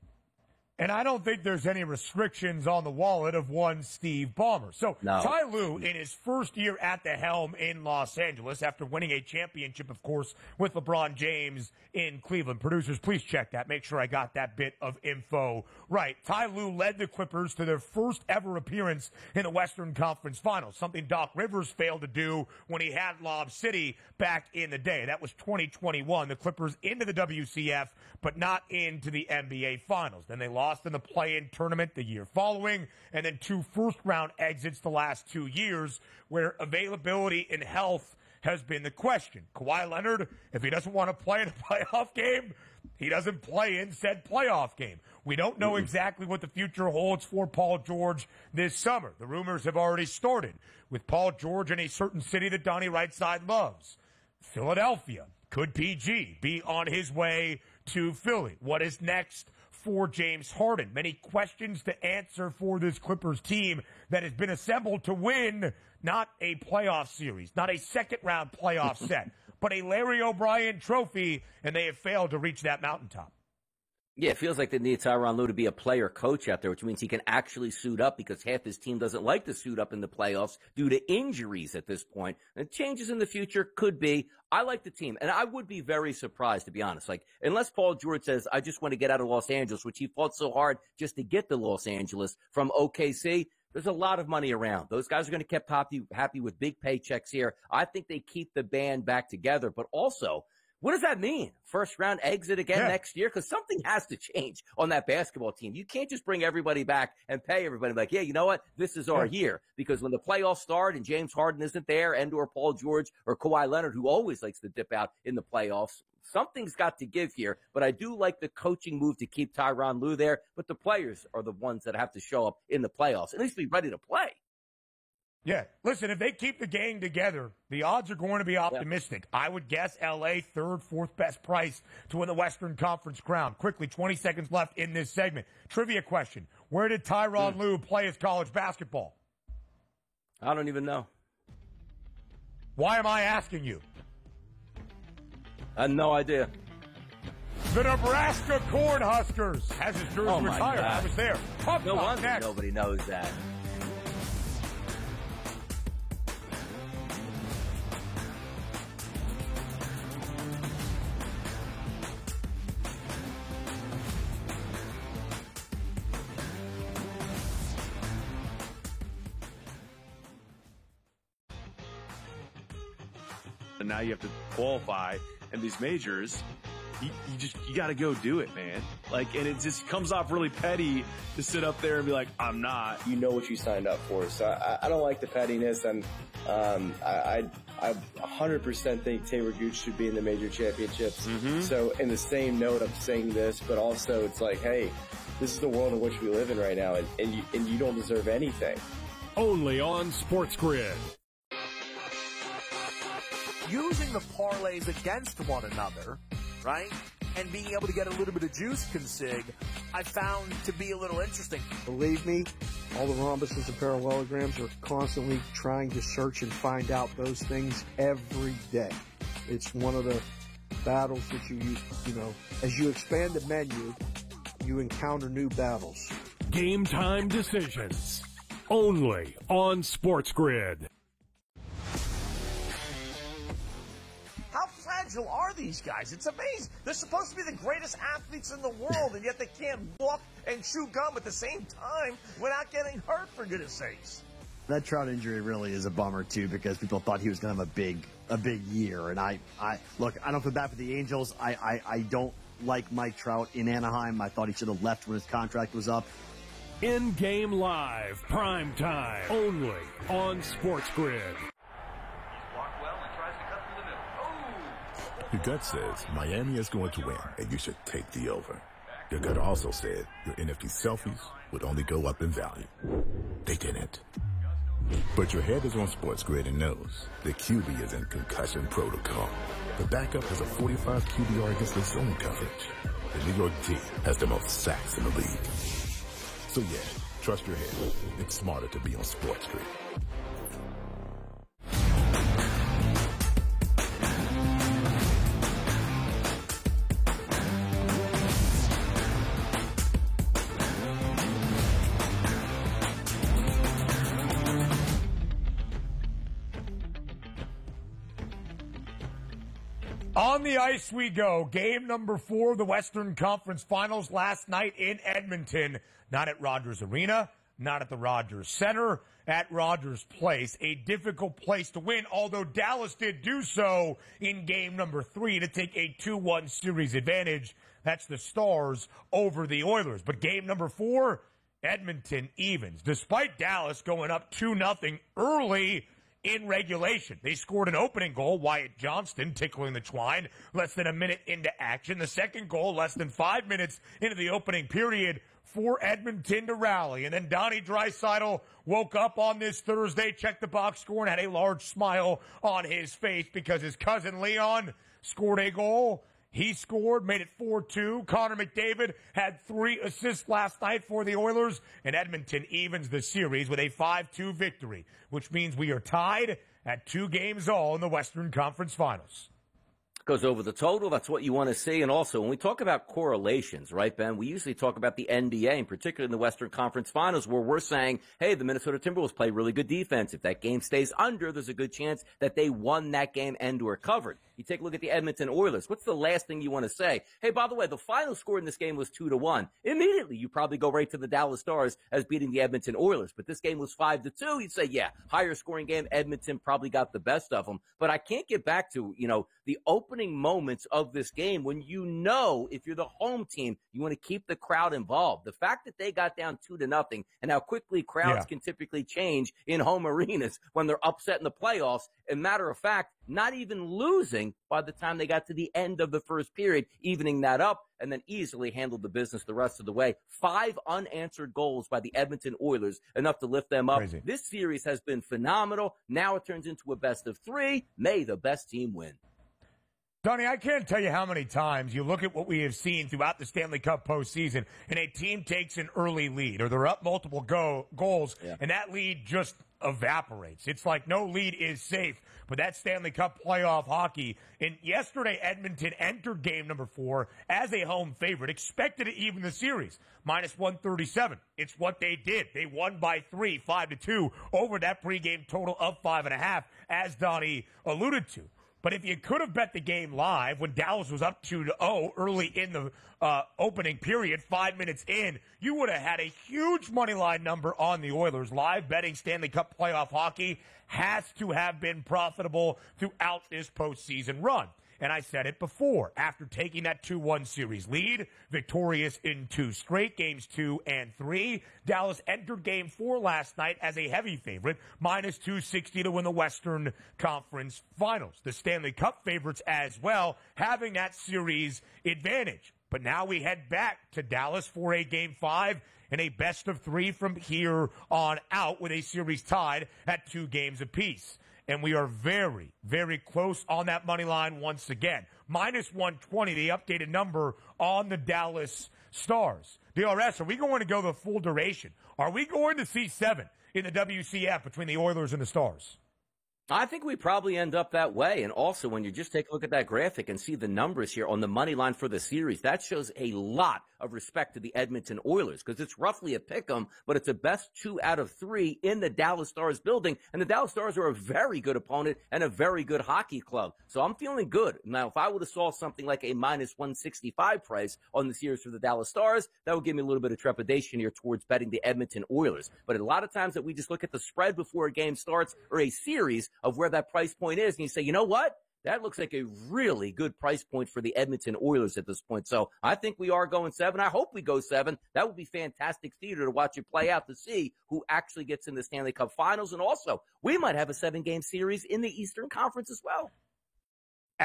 And I don't think there's any restrictions on the wallet of one Steve Ballmer. So Ty Lue, in his first year at the helm in Los Angeles, after winning a championship, of course, with LeBron James in Cleveland. Producers, please check that. Make sure I got that bit of info right. Ty Lue led the Clippers to their first ever appearance in the Western Conference Finals, something Doc Rivers failed to do when he had Lob City back in the day. That was 2021. The Clippers into the WCF, but not into the NBA Finals. Then they lost in the play-in tournament the year following, and then 2 first-round exits the last 2 years, where availability and health has been the question. Kawhi Leonard, if he doesn't want to play in a playoff game, he doesn't play in said playoff game. We don't know exactly what the future holds for Paul George this summer. The rumors have already started with Paul George in a certain city that Donnie Rightside loves. Philadelphia. Could PG be on his way to Philly? What is next for James Harden? Many questions to answer for this Clippers team that has been assembled to win not a playoff series, not a second-round playoff set, but a Larry O'Brien trophy, and they have failed to reach that mountaintop. Yeah, it feels like they need Tyronn Lue to be a player coach out there, which means he can actually suit up because half his team doesn't like to suit up in the playoffs due to injuries at this point. And changes in the future could be. I like the team, and I would be very surprised, to be honest. Like, unless Paul George says, I just want to get out of Los Angeles, which he fought so hard just to get to Los Angeles from OKC, there's a lot of money around. Those guys are going to keep happy with big paychecks here. I think they keep the band back together, but also, what does that mean? First round exit again next year? Because something has to change on that basketball team. You can't just bring everybody back and pay everybody like, yeah, you know what? This is our year. Because when the playoffs start and James Harden isn't there and or Paul George or Kawhi Leonard, who always likes to dip out in the playoffs, something's got to give here. But I do like the coaching move to keep Tyronn Lue there. But the players are the ones that have to show up in the playoffs, at least be ready to play. Yeah. Listen, if they keep the gang together, the odds are going to be optimistic. I would guess L.A. third, fourth best price to win the Western Conference crown. Quickly, 20 seconds left in this segment. Trivia question. Where did Tyronn Lue play his college basketball? I don't even know. Why am I asking you? I had no idea. The Nebraska Cornhuskers has his jersey retired. God. I was there. No wonder nobody knows that. And now you have to qualify, and these majors, you got to go do it, man. Like, and it just comes off really petty to sit up there and be like, I'm not. You know what you signed up for, so I don't like the pettiness, and I 100% think Taylor Gooch should be in the major championships. So in the same note, I'm saying this, but also it's like, hey, this is the world in which we live in right now, and you don't deserve anything. Only on Sports Grid. Using the parlays against one another, right? And being able to get a little bit of juice consig, I found to be a little interesting. Believe me, all the rhombuses and parallelograms are constantly trying to search and find out those things every day. It's one of the battles that you know, as you expand the menu, you encounter new battles. Game time decisions. Only on Sports Grid. How fragile are these guys? It's amazing. They're supposed to be the greatest athletes in the world, and yet they can't walk and chew gum at the same time without getting hurt, for goodness sakes. That Trout injury really is a bummer, too, because people thought he was going to have a big year. And I look, I don't feel bad for the Angels. I don't like Mike Trout in Anaheim. I thought he should have left when his contract was up. In-game live, prime time, only on Sports Grid. Your gut says Miami is going to win, and you should take the over. Your gut also said your NFT selfies would only go up in value. They didn't. But your head is on Sports Grid and knows the QB is in concussion protocol. The backup has a 45 QBR against the zone coverage. The New York team has the most sacks in the league. So yeah, trust your head. It's smarter to be on Sports Grid. On the ice we go. Game number 4 of the Western Conference Finals last night in Edmonton. Not at Rogers Arena, not at the Rogers Center, at Rogers Place. A difficult place to win, although Dallas did do so in game number 3 to take a 2-1 series advantage. That's the Stars over the Oilers. But game number 4, Edmonton evens. Despite Dallas going up 2-0 early in regulation. They scored an opening goal, Wyatt Johnston tickling the twine, less than a minute into action. The second goal, less than 5 minutes into the opening period for Edmonton to rally. And then Donnie Draisaitl woke up on this Thursday, checked the box score, and had a large smile on his face because his cousin Leon scored a goal. He scored, made it 4-2. Connor McDavid had 3 assists last night for the Oilers, and Edmonton evens the series with a 5-2 victory, which means we are tied at 2 games all in the Western Conference Finals. Goes over the total. That's what you want to see. And also, when we talk about correlations, right, Ben, we usually talk about the NBA, and particularly in the Western Conference Finals, where we're saying, hey, the Minnesota Timberwolves play really good defense. If that game stays under, there's a good chance that they won that game and or covered. You take a look at the Edmonton Oilers. What's the last thing you want to say? Hey, by the way, the final score in this game was 2-1. Immediately, you probably go right to the Dallas Stars as beating the Edmonton Oilers. But this game was 5-2. You'd say, yeah, higher scoring game. Edmonton probably got the best of them. But I can't get back to, the opening moments of this game when if you're the home team, you want to keep the crowd involved. The fact that they got down 2-0 and how quickly crowds can typically change in home arenas when they're upset in the playoffs. And matter of fact, not even losing by the time they got to the end of the first period, evening that up, and then easily handled the business the rest of the way. 5 unanswered goals by the Edmonton Oilers, enough to lift them up. Crazy. This series has been phenomenal. Now it turns into a best of 3. May the best team win. Donnie, I can't tell you how many times you look at what we have seen throughout the Stanley Cup postseason, and a team takes an early lead, or they're up multiple goals, and that lead just evaporates. It's like no lead is safe, but that's Stanley Cup playoff hockey. And yesterday, Edmonton entered game number 4 as a home favorite, expected to even the series, minus 137. It's what they did. They won by 3, 5-2, over that pregame total of 5.5, as Donnie alluded to. But if you could have bet the game live when Dallas was up 2-0 early in the opening period, 5 minutes in, you would have had a huge money line number on the Oilers. Live betting Stanley Cup playoff hockey has to have been profitable throughout this postseason run. And I said it before, after taking that 2-1 series lead, victorious in 2 straight, games 2 and 3, Dallas entered game 4 last night as a heavy favorite, minus 260 to win the Western Conference Finals. The Stanley Cup favorites as well, having that series advantage. But now we head back to Dallas for a game 5 and a best of 3 from here on out, with a series tied at 2 games apiece. And we are very, very close on that money line once again. Minus 120, the updated number on the Dallas Stars. DRS, are we going to go the full duration? Are we going to see 7 in the WCF between the Oilers and the Stars? I think we probably end up that way. And also, when you just take a look at that graphic and see the numbers here on the money line for the series, that shows a lot of respect to the Edmonton Oilers, because it's roughly a pick'em, but it's a best 2 out of 3 in the Dallas Stars building. And the Dallas Stars are a very good opponent and a very good hockey club. So I'm feeling good. Now, if I would have saw something like a minus 165 price on the series for the Dallas Stars, that would give me a little bit of trepidation here towards betting the Edmonton Oilers. But a lot of times that we just look at the spread before a game starts, or a series of where that price point is, and you say, you know what? That looks like a really good price point for the Edmonton Oilers at this point. So I think we are going 7. I hope we go 7. That would be fantastic theater to watch it play out, to see who actually gets in the Stanley Cup Finals. And also, we might have a 7-game series in the Eastern Conference as well.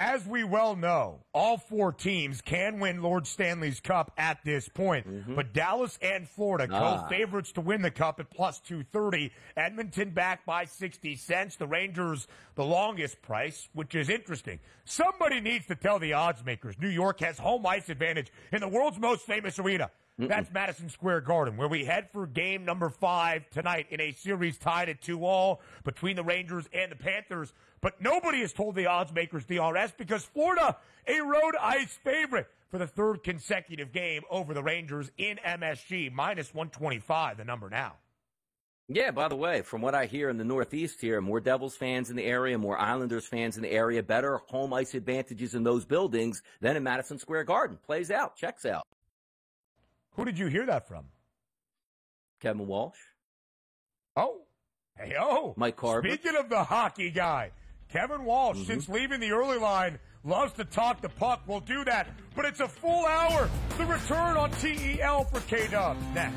As we well know, all 4 teams can win Lord Stanley's Cup at this point. But Dallas and Florida, co-favorites to win the Cup at plus 230. Edmonton back by 60 cents. The Rangers, the longest price, which is interesting. Somebody needs to tell the odds makers New York has home ice advantage in the world's most famous arena. That's Madison Square Garden, where we head for game number 5 tonight in a series tied at 2-2 between the Rangers and the Panthers. But nobody has told the odds makers DRS because Florida, a road ice favorite for the 3rd consecutive game over the Rangers in MSG, minus 125, the number now. Yeah, by the way, from what I hear in the Northeast here, more Devils fans in the area, more Islanders fans in the area, better home ice advantages in those buildings than in Madison Square Garden. Plays out, checks out. Who did you hear that from? Kevin Walsh. Oh. Hey, oh. Mike Carver. Speaking of the hockey guy, Kevin Walsh, since leaving the early line, loves to talk the puck. We'll do that. But it's a full hour. The return on TEL for K-Dubs next.